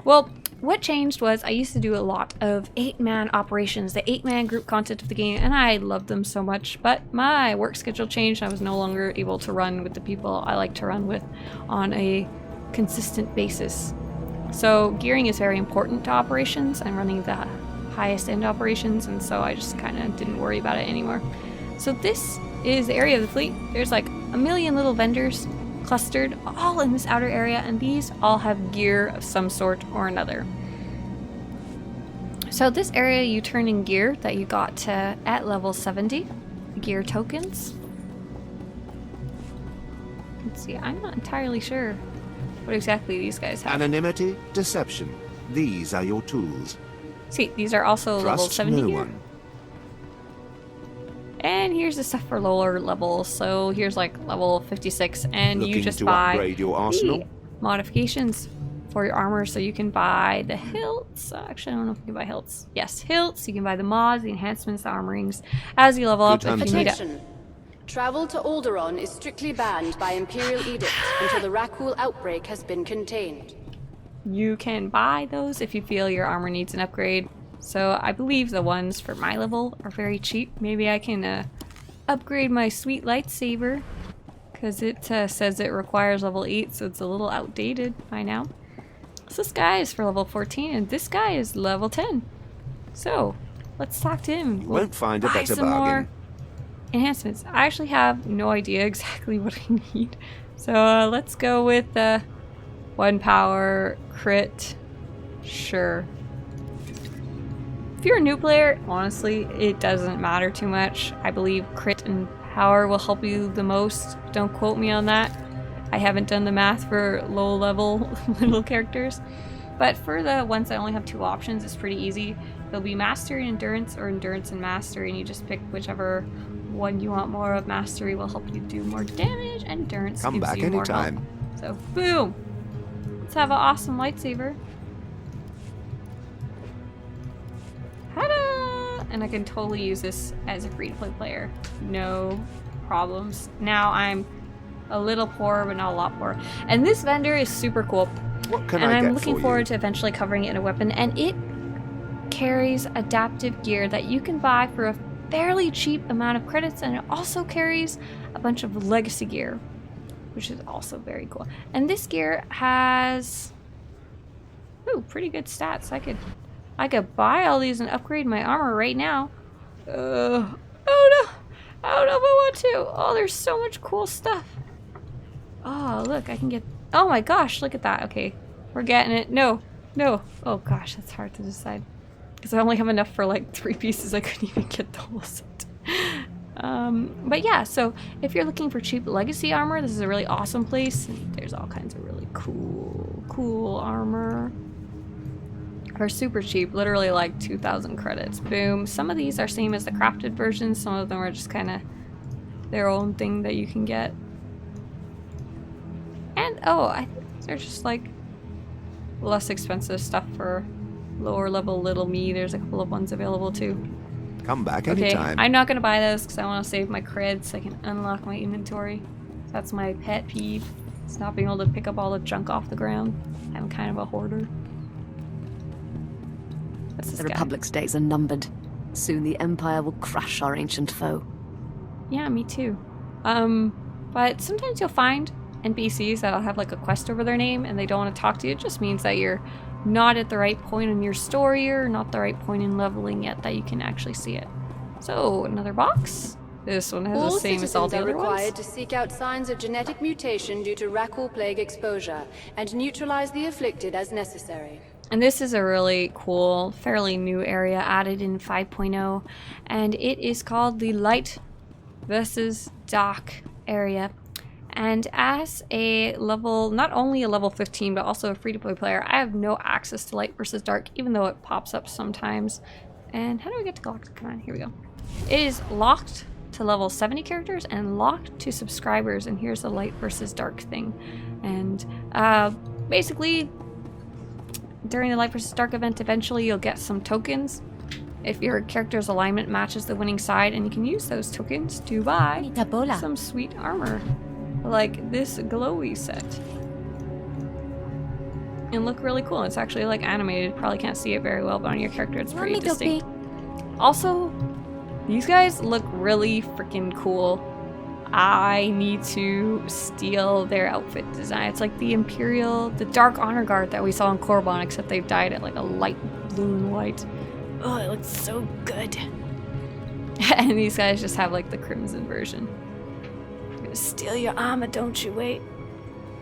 Well, what changed was I used to do a lot of 8-man operations, the 8-man group content of the game, and I loved them so much, but my work schedule changed. I was no longer able to run with the people I like to run with on a consistent basis. So gearing is very important to operations. I'm running the highest end operations, and so I just kind of didn't worry about it anymore. So this is the area of the fleet. There's like a million little vendors clustered all in this outer area, and these all have gear of some sort or another. So this area you turn in gear that you got at level 70, gear tokens. Let's see, I'm not entirely sure what exactly these guys have. Anonymity, deception. These are your tools. See, these are also level 70 no gear. one. And here's the stuff for lower levels. So here's like level 56, and Looking you just to buy upgrade your arsenal? the modifications for your armor. So you can buy the hilts. Actually, I don't know if you can buy hilts. Yes, hilts. You can buy the mods, the enhancements, the armorings as you level up if you need it. Attention. Travel to Alderaan is strictly banned by Imperial Edict until the Rakul outbreak has been contained. You can buy those if you feel your armor needs an upgrade. So I believe the ones for my level are very cheap. Maybe I can upgrade my sweet lightsaber, because it says it requires level 8, so it's a little outdated by now. So this guy is for level 14, and this guy is level 10. So let's talk to him. We'll Won't find a buy better some bargain. more enhancements. I actually have no idea exactly what I need. So let's go with 1 power crit. Sure. If you're a new player, honestly, it doesn't matter too much. I believe crit and power will help you the most. Don't quote me on that. I haven't done the math for low level little characters. But for the ones that only have 2 options, it's pretty easy. There'll be Mastery and Endurance, or Endurance and Mastery, and you just pick whichever one you want more of. Mastery will help you do more damage, and Endurance Come gives back you more health. anytime. So, boom! Let's have an awesome lightsaber. Ta-da! And I can totally use this as a free-to-play player. No problems. Now I'm a little poor, but not a lot poor. And this vendor is super cool. What can And I I'm get looking for forward you? to eventually covering it in a weapon. And it carries adaptive gear that you can buy for a fairly cheap amount of credits. And it also carries a bunch of legacy gear, which is also very cool. And this gear has pretty good stats. I could buy all these and upgrade my armor right now. Oh no, I don't know if I want to. Oh, there's so much cool stuff. Oh, look, I can get, oh my gosh, look at that. Okay, we're getting it. No. Oh gosh, that's hard to decide, because I only have enough for like 3 pieces. I couldn't even get the whole set. But yeah, so if you're looking for cheap legacy armor, this is a really awesome place. And there's all kinds of really cool armor for super cheap, literally like 2,000 credits. Boom. Some of these are same as the crafted versions. Some of them are just kind of their own thing that you can get. And oh, I think they're just like less expensive stuff for lower level little me. There's a couple of ones available too. Come back Okay, anytime. I'm not gonna buy those because I want to save my creds so I can unlock my inventory. That's my pet peeve. It's not being able to pick up all the junk off the ground. I'm kind of a hoarder. What's this The guy? Republic's days are numbered. Soon the Empire will crush our ancient foe. Yeah, me too. But sometimes you'll find NPCs that'll have like a quest over their name and they don't want to talk to you. It just means that you're not at the right point in your story or not the right point in leveling yet that you can actually see it. So, another box. This one has the same as all the other ones. All citizens are required to seek out signs of genetic mutation due to Rakul plague exposure and neutralize the afflicted as necessary. And this is a really cool, fairly new area added in 5.0, and it is called the Light versus Dark area. And as a level, not only a level 15, but also a free-to-play player, I have no access to Light versus Dark, even though it pops up sometimes. And how do we get to Galactic? Come on, here we go. It is locked to level 70 characters and locked to subscribers, and here's the Light versus Dark thing. And basically, during the Light versus Dark event, eventually you'll get some tokens if your character's alignment matches the winning side, and you can use those tokens to buy some sweet armor, like this glowy set. And look really cool. It's actually like animated. Probably can't see it very well, but on your character it's pretty distinct. Also, these guys look really freaking cool. I need to steal their outfit design. It's like the Imperial, the Dark Honor Guard that we saw in Korriban, except they've dyed it like a light blue and white. Oh, it looks so good. And these guys just have like the crimson version. I'm gonna steal your armor, don't you wait.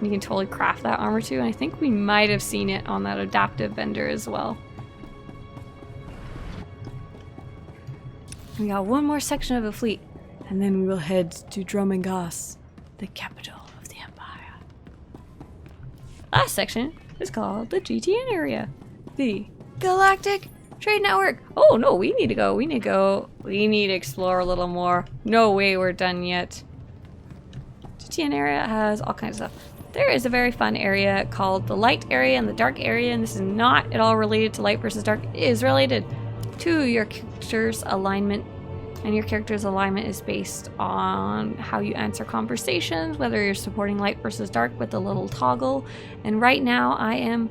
You can totally craft that armor too, and I think we might have seen it on that adaptive vendor as well. We got one more section of the fleet, and then we will head to Dromengas, the capital of the Empire. Last section is called the GTN area, the Galactic Trade Network. Oh no, we need to go. We need to explore a little more. No way we're done yet. GTN area has all kinds of stuff. There is a very fun area called the Light area and the Dark area, and this is not at all related to Light versus Dark. It is related to your character's alignment, and your character's alignment is based on how you answer conversations, whether you're supporting Light versus Dark with the little toggle. And right now I am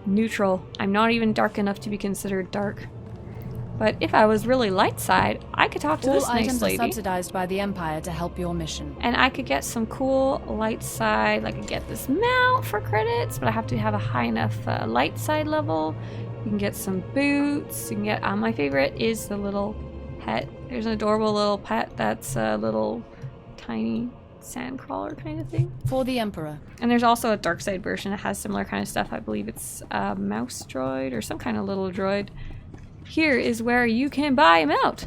neutral. I'm not even dark enough to be considered dark. But if I was really light side, I could talk to this nice lady. All items are subsidized by the Empire to help your mission. And I could get some cool light side, like I could get this mount for credits, but I have to have a high enough light side level. You can get some boots. You can get, my favorite is the little pet. There's an adorable little pet that's a little tiny sandcrawler kind of thing. For the Emperor. And there's also a dark side version that has similar kind of stuff. I believe it's a mouse droid or some kind of little droid. Here is where you can buy him out.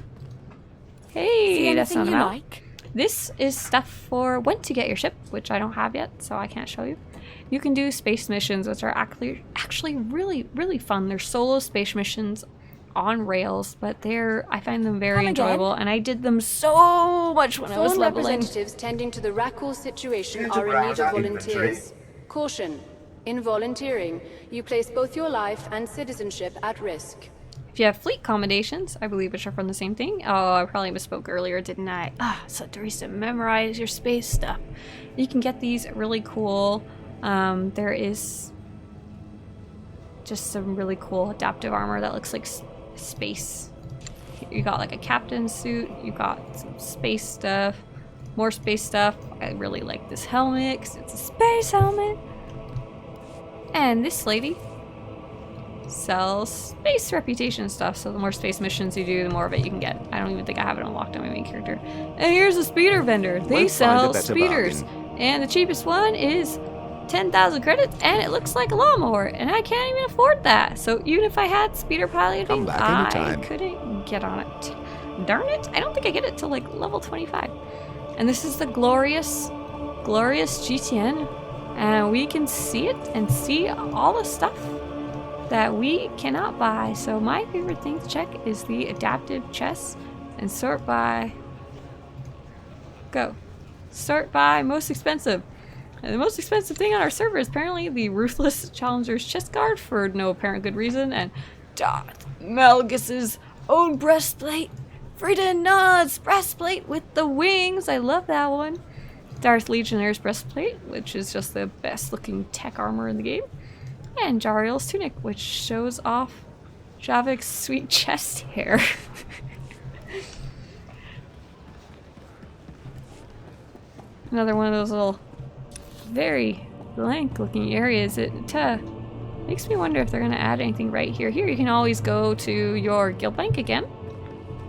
Hey, that's not a mount. Like? This is stuff for when to get your ship, which I don't have yet, so I can't show you. You can do space missions, which are actually really, really fun. They're solo space missions on rails, but I find them very enjoyable, and I did them so much when I was leveling. Representatives tending to the Rakul situation are in need of volunteers. Caution. In volunteering, you place both your life and citizenship at risk. If you have fleet accommodations, I believe, which are from the same thing. Oh, I probably misspoke earlier, didn't I? Swtorista, memorize your space stuff. You can get these really cool. There is just some really cool adaptive armor that looks like space. You got like a captain's suit. You got some space stuff. More space stuff. I really like this helmet because it's a space helmet. And this lady sells space reputation stuff, so the more space missions you do, the more of it you can get. I don't even think I have it unlocked on my main character. And here's a speeder vendor. They sell speeders, and the cheapest one is 10,000 credits, and it looks like a lawnmower, and I can't even afford that. So even if I had speeder piloting, I couldn't get on it. Darn it, I don't think I get it till like level 25. And this is the glorious GTN, and we can see it and see all the stuff that we cannot buy. So my favorite thing to check is the adaptive chests and sort by Go. Start by most expensive. And the most expensive thing on our server is apparently the Ruthless Challenger's chest guard for no apparent good reason, and Darth Malgus's own breastplate. Frida Nod's breastplate with the wings. I love that one. Darth Legionnaire's breastplate, which is just the best looking tech armor in the game. And Jariel's tunic, which shows off Javiik's sweet chest hair. Another one of those little very blank looking areas. It makes me wonder if they're going to add anything right here. Here you can always go to your guild bank again.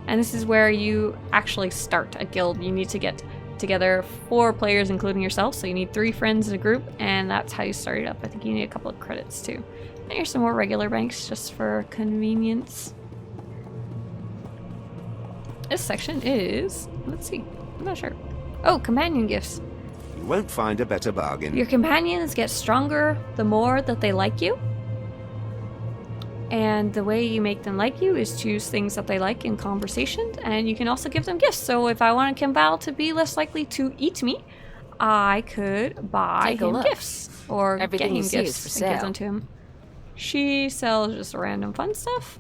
And this is where you actually start a guild. You need to get together 4 players including yourself, so you need 3 friends in a group, and that's how you start it up. I think you need a couple of credits too. And here's some more regular banks just for convenience. This section is, let's see, I'm not sure. Oh, companion gifts. You won't find a better bargain. Your companions get stronger the more that they like you. And the way you make them like you is choose things that they like in conversation, and you can also give them gifts. So if I want Kimbal to be less likely to eat me, I could buy him gifts or get him gifts and give them to him. She sells just random fun stuff.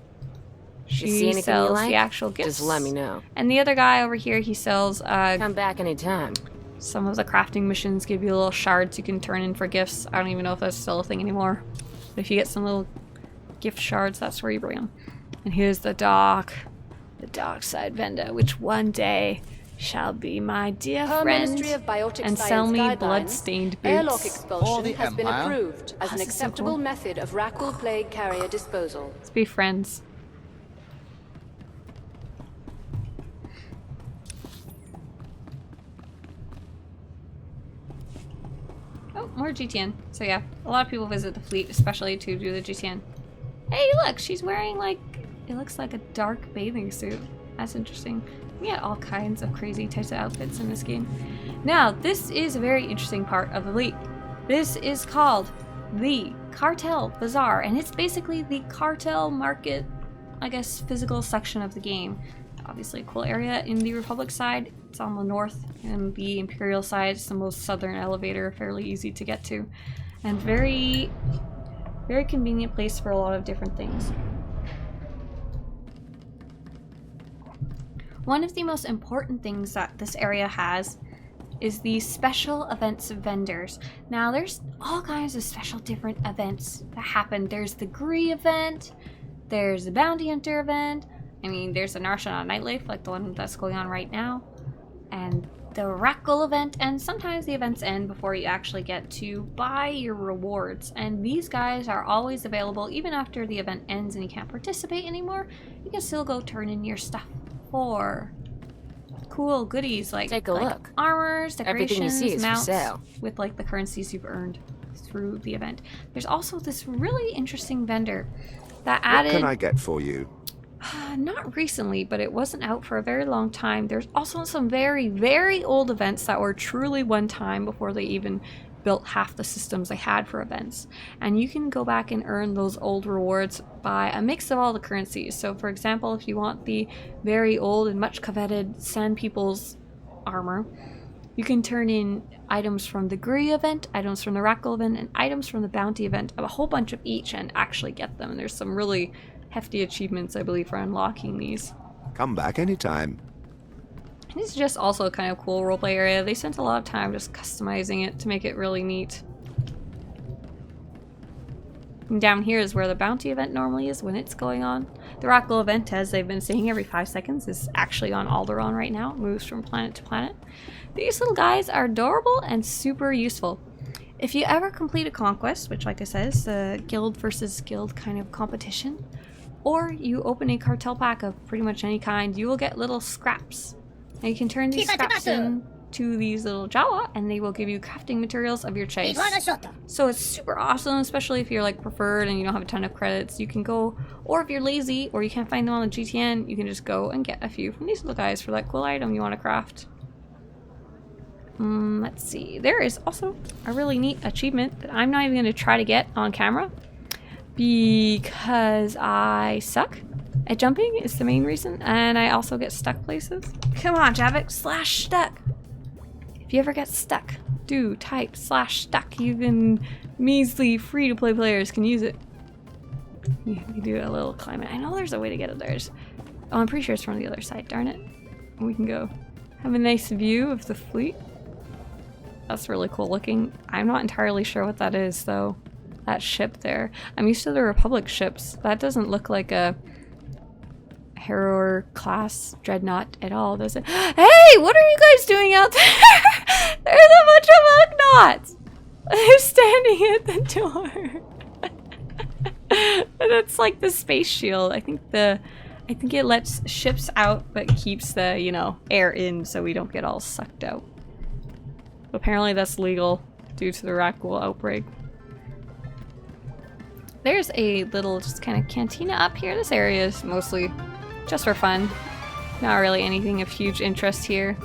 She sells the actual gifts. Just let me know. And the other guy over here, he sells come back anytime. Some of the crafting missions give you little shards you can turn in for gifts. I don't even know if that's still a thing anymore. But if you get some little gift shards, that's where you bring them. And here's the dark side vendor, which one day shall be my dear friend and sell me blood-stained boots. Airlock expulsion has been approved as an acceptable method of Rackle plague carrier disposal. Let's be friends. Oh, more GTN. So yeah, a lot of people visit the fleet, especially to do the GTN. Hey, look, she's wearing like, it looks like a dark bathing suit. That's interesting. We got all kinds of crazy types of outfits in this game. Now, this is a very interesting part of the fleet. This is called the Cartel Bazaar, and it's basically the cartel market, I guess, physical section of the game. Obviously a cool area in the Republic side. It's on the north, and the Imperial side is the most southern elevator, fairly easy to get to. And very convenient place for a lot of different things. One of the most important things that this area has is the special events vendors. Now there's all kinds of special different events that happen. There's the Gree event, there's the Bounty Hunter event, I mean there's the Narshana Nightlife like the one that's going on right now, and the Rackle event, and sometimes the events end before you actually get to buy your rewards. And these guys are always available even after the event ends and you can't participate anymore. You can still go turn in your stuff for cool goodies like armors, decorations, mounts, with like the currencies you've earned through the event. There's also this really interesting vendor that added... What can I get for you? Not recently, but it wasn't out for a very long time. There's also some very, very old events that were truly one time before they even built half the systems they had for events. And you can go back and earn those old rewards by a mix of all the currencies. So for example, if you want the very old and much coveted Sand People's armor, you can turn in items from the Gree event, items from the Rackle event, and items from the Bounty event, a whole bunch of each, and actually get them. And there's some really hefty achievements, I believe, for unlocking these. Come back anytime. This is just also a kind of cool roleplay area. They spent a lot of time just customizing it to make it really neat. And down here is where the Bounty event normally is when it's going on. The Rackle event, as they've been saying every 5 seconds, is actually on Alderaan right now. It moves from planet to planet. These little guys are adorable and super useful. If you ever complete a conquest, which like I said is a guild versus guild kind of competition, or you open a cartel pack of pretty much any kind, you will get little scraps. And you can turn these scraps into these little Jawa, and they will give you crafting materials of your choice. So it's super awesome, especially if you're like preferred and you don't have a ton of credits. You can go, or if you're lazy or you can't find them on the GTN, you can just go and get a few from these little guys for that cool item you want to craft. Let's see. There is also a really neat achievement that I'm not even going to try to get on camera because I suck at jumping is the main reason, and I also get stuck places. Come on, Javiik, slash stuck. If you ever get stuck, do type /stuck. Even measly free-to-play players can use it. You do a little climb. I know there's a way to get up there. Oh, I'm pretty sure it's from the other side. Darn it. We can go have a nice view of the fleet. That's really cool looking. I'm not entirely sure what that is, though. That ship there. I'm used to the Republic ships. That doesn't look like a Harrower class dreadnought at all, does it? Hey, what are you guys doing out there? There's a bunch of Ugnaughts! They're standing at the door. That's like the space shield. I think it lets ships out but keeps the, you know, air in so we don't get all sucked out. Apparently that's legal due to the Rakghoul outbreak. There's a little just kind of cantina up here. This area is mostly just for fun. Not really anything of huge interest here.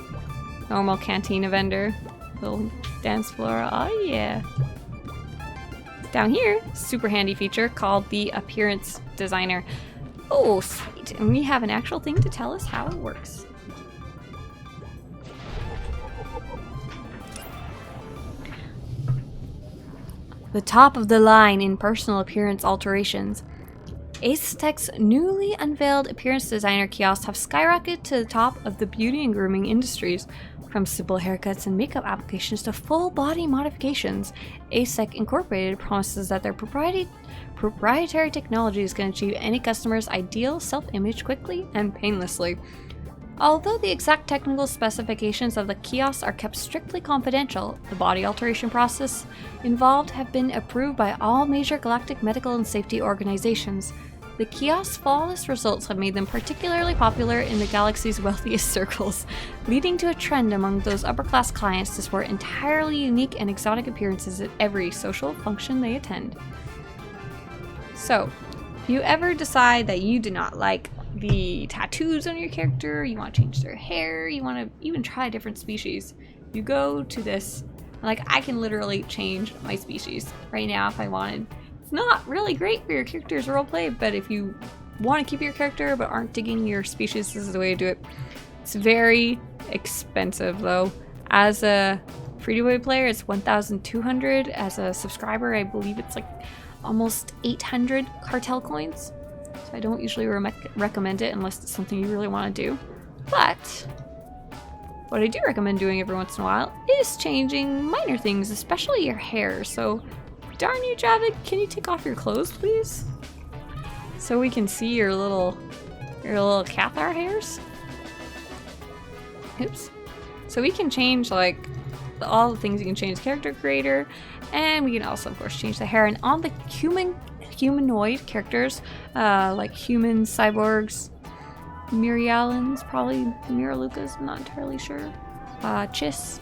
Normal cantina vendor. Little dance floor. Oh yeah. Down here, super handy feature called the Appearance Designer. Oh, sweet. And we have an actual thing to tell us how it works. The top of the line in personal appearance alterations. Ace Tech's newly unveiled Appearance Designer kiosks have skyrocketed to the top of the beauty and grooming industries. From simple haircuts and makeup applications to full body modifications, Ace Tech Incorporated promises that their proprietary technology is going to achieve any customer's ideal self-image quickly and painlessly. Although the exact technical specifications of the kiosks are kept strictly confidential, the body alteration process involved have been approved by all major galactic medical and safety organizations. The kiosk's flawless results have made them particularly popular in the galaxy's wealthiest circles, leading to a trend among those upper-class clients to sport entirely unique and exotic appearances at every social function they attend. So, if you ever decide that you do not like the tattoos on your character, you want to change their hair, you want to even try a different species, you go to this. Like, I can literally change my species right now if I wanted. It's not really great for your character's roleplay, but if you want to keep your character but aren't digging your species, this is the way to do it. It's very expensive though. As a free-to-play player, it's 1,200. As a subscriber, I believe it's like almost 800 cartel coins. So I don't usually recommend it unless it's something you really want to do. But what I do recommend doing every once in a while is changing minor things, especially your hair. So darn you, Javiik, can you take off your clothes, please? So we can see your little Cathar hairs. Oops. So we can change like all the things you can change the character creator, and we can also of course change the hair. And on the humanoid characters, like humans, cyborgs, Mirialans, probably Miralukas, I'm not entirely sure. Chiss.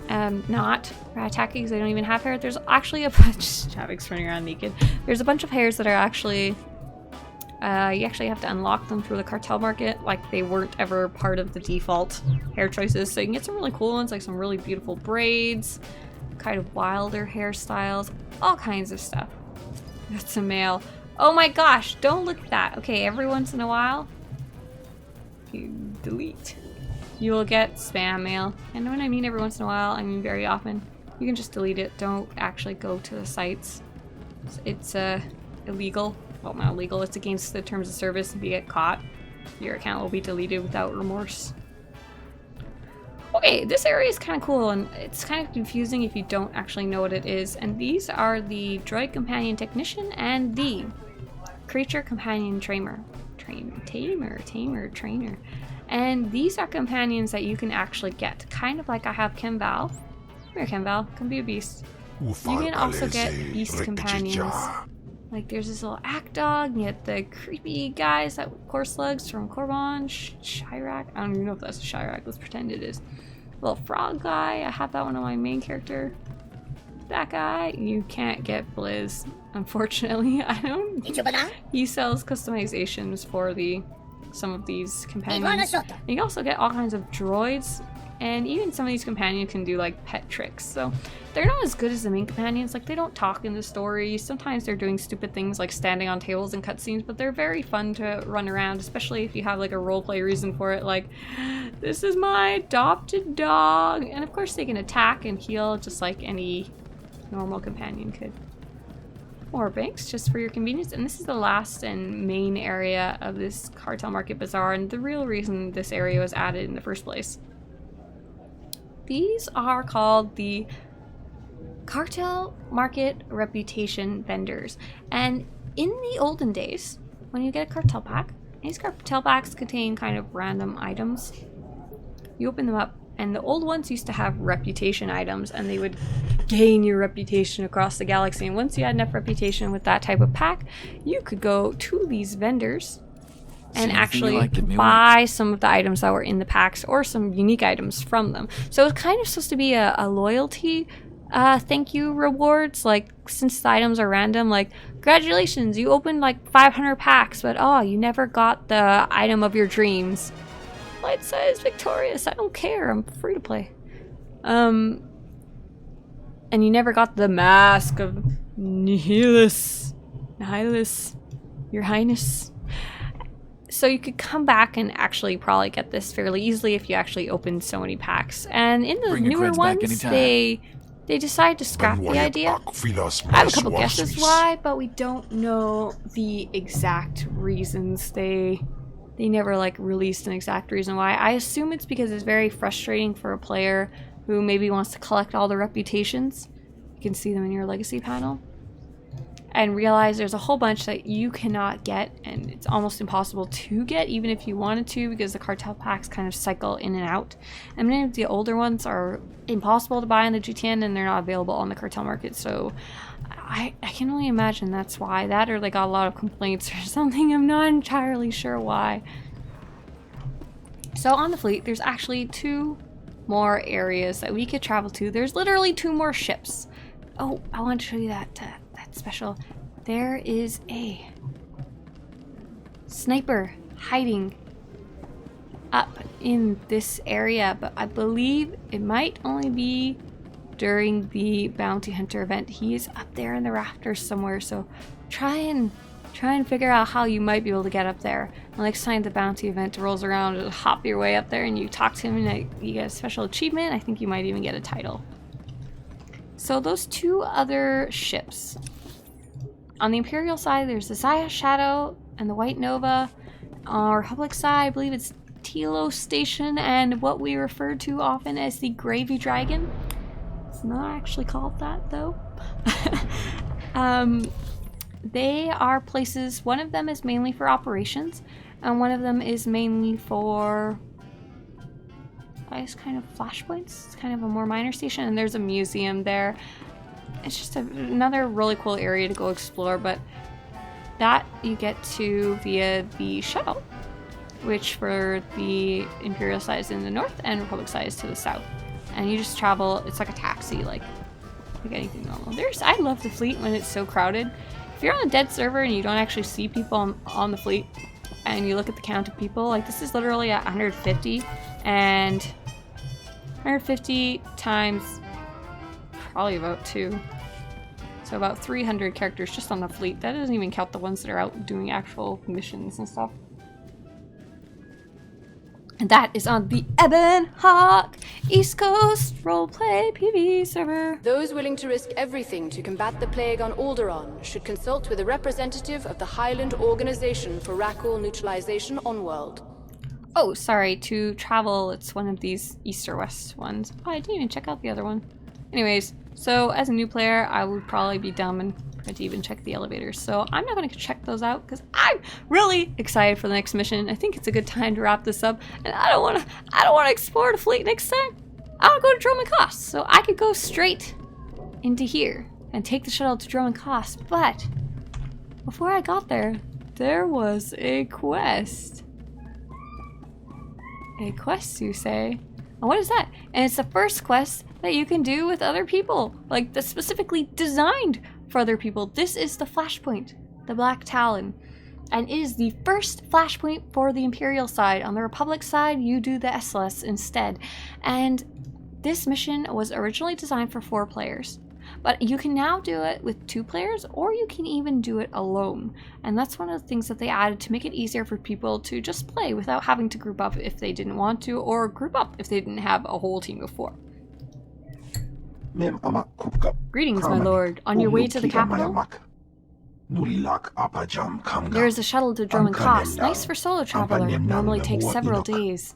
Not Rataki because they don't even have hair. There's actually a bunch. Javiik's running around naked. There's a bunch of hairs that are actually you actually have to unlock them through the cartel market. Like they weren't ever part of the default hair choices, so you can get some really cool ones, like some really beautiful braids, kind of wilder hairstyles, all kinds of stuff. That's a male. Oh my gosh! Don't look at that. Okay, every once in a while, you delete. You will get spam mail. And when I mean every once in a while, I mean very often. You can just delete it. Don't actually go to the sites. It's illegal. Well, not illegal. It's against the terms of service. If you get caught, your account will be deleted without remorse. Okay, this area is kind of cool, and it's kind of confusing if you don't actually know what it is. And these are the Droid Companion Technician and the Creature Companion Trainer. Trainer. And these are companions that you can actually get. Kind of like I have Kemval. Come here, Kemval. Come be a beast. You can also get beast companions. Like there's this little act dog. You get the creepy guys that core slugs from Korriban. Shirak. I don't even know if that's a Shirak. Let's pretend it is. Little frog guy. I have that one on my main character. That guy. You can't get Blizz. Unfortunately, I don't. He sells customizations for some of these companions. And you also get all kinds of droids. And even some of these companions can do like pet tricks. So they're not as good as the main companions. Like, they don't talk in the story. Sometimes they're doing stupid things like standing on tables and cutscenes, but they're very fun to run around, especially if you have like a roleplay reason for it. Like, this is my adopted dog. And of course they can attack and heal just like any normal companion could. More banks just for your convenience. And this is the last and main area of this Cartel Market Bazaar, and the real reason this area was added in the first place. These are called the Cartel Market Reputation Vendors. And in the olden days, when you get a cartel pack, these cartel packs contain kind of random items. You open them up, and the old ones used to have reputation items, and they would gain your reputation across the galaxy. And once you had enough reputation with that type of pack, you could go to these vendors and actually buy some of the items that were in the packs or some unique items from them. So it's kind of supposed to be a loyalty thank you rewards. Like, since the items are random, like, congratulations, you opened like 500 packs, but oh, you never got the item of your dreams. Well, it says victorious. I don't care. I'm free to play. And you never got the mask of Nihilus, Your Highness. So you could come back and actually probably get this fairly easily if you actually opened so many packs. And in the newer ones, they decided to scrap the idea. I have a couple guesses why, but we don't know the exact reasons. They never like released an exact reason why. I assume it's because it's very frustrating for a player who maybe wants to collect all the reputations. You can see them in your legacy panel. And realize there's a whole bunch that you cannot get, and it's almost impossible to get even if you wanted to, because the cartel packs kind of cycle in and out. And many of the older ones are impossible to buy on the GTN, and they're not available on the cartel market. So I can only imagine that's why. That, or they got a lot of complaints or something. I'm not entirely sure why. So on the fleet, there's actually 2 more areas that we could travel to. There's literally 2 more ships. Oh, I want to show you that special. There is a sniper hiding up in this area, but I believe it might only be during the bounty hunter event. He is up there in the rafters somewhere, so try and figure out how you might be able to get up there. And next time the bounty event rolls around, just hop your way up there and you talk to him and you get a special achievement. I think you might even get a title. So those 2 other ships. On the Imperial side, there's the Zash Shadow and the White Nova. On Republic side, I believe it's Telos Station and what we refer to often as the Gravy Dragon. It's not actually called that, though. They are places, one of them is mainly for operations, and one of them is mainly for, I guess, kind of flashpoints. It's kind of a more minor station, and there's a museum there. It's just another really cool area to go explore, but that you get to via the shuttle, which for the Imperial side is in the north and Republic side is to the south. And you just travel, it's like a taxi, like anything normal. I love the fleet when it's so crowded. If you're on a dead server and you don't actually see people on the fleet, and you look at the count of people, like this is literally at 150, and 150 times probably about 2. So about 300 characters just on the fleet. That doesn't even count the ones that are out doing actual missions and stuff. And that is on the Ebon Hawk East Coast Roleplay PvE server. Those willing to risk everything to combat the plague on Alderaan should consult with a representative of the Highland Organization for Rakul Neutralization on-world. Oh, sorry, to travel, it's one of these east or west ones. Oh, I didn't even check out the other one. Anyways, so as a new player, I would probably be dumb and forget to even check the elevators. So I'm not going to check those out because I'm really excited for the next mission. I think it's a good time to wrap this up, and I don't want to explore the fleet next time. I want to go to Dromund Kaas, so I could go straight into here and take the shuttle to Dromund Kaas. But before I got there, there was a quest. A quest, you say? And what is that? And it's the first quest that you can do with other people, like that's specifically designed for other people. This is the Flashpoint, the Black Talon. And it is the first flashpoint for the Imperial side. On the Republic side, you do the SLS instead. And this mission was originally designed for 4 players. But you can now do it with 2 players, or you can even do it alone. And that's one of the things that they added to make it easier for people to just play without having to group up if they didn't want to, or group up if they didn't have a whole team before. Greetings, my lord. On your way to the capital? There is a shuttle to Droman Kos, nice for solo traveler, normally takes several days.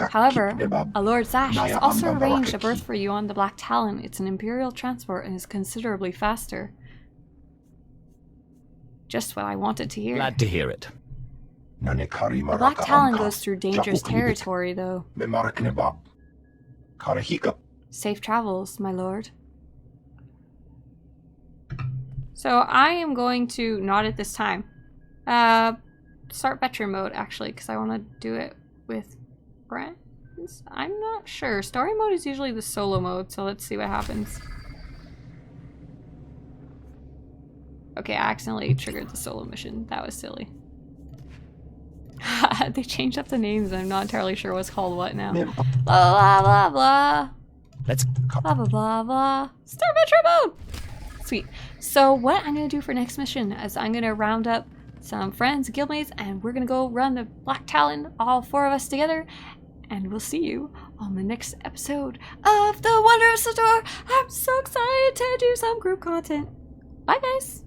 However, a Lord Zash has also arranged a berth for you on the Black Talon. It's an Imperial transport and is considerably faster. Just what I wanted to hear. Glad to hear it. The Black Talon goes through dangerous territory, though. Safe travels, my lord. So I am going to not at this time. Start veteran mode, actually, because I want to do it with friends. I'm not sure. Story mode is usually the solo mode, so let's see what happens. Okay, I accidentally triggered the solo mission. That was silly. They changed up the names. I'm not entirely sure what's called what now. Blah blah blah blah. Let's blah blah blah blah. Start veteran mode. Sweet. So what I'm gonna do for next mission is I'm gonna round up some friends, guildmates, and we're gonna go run the Black Talon, all 4 of us together, and we'll see you on the next episode of the Wonder of SWTOR. I'm so excited to do some group content. Bye, guys.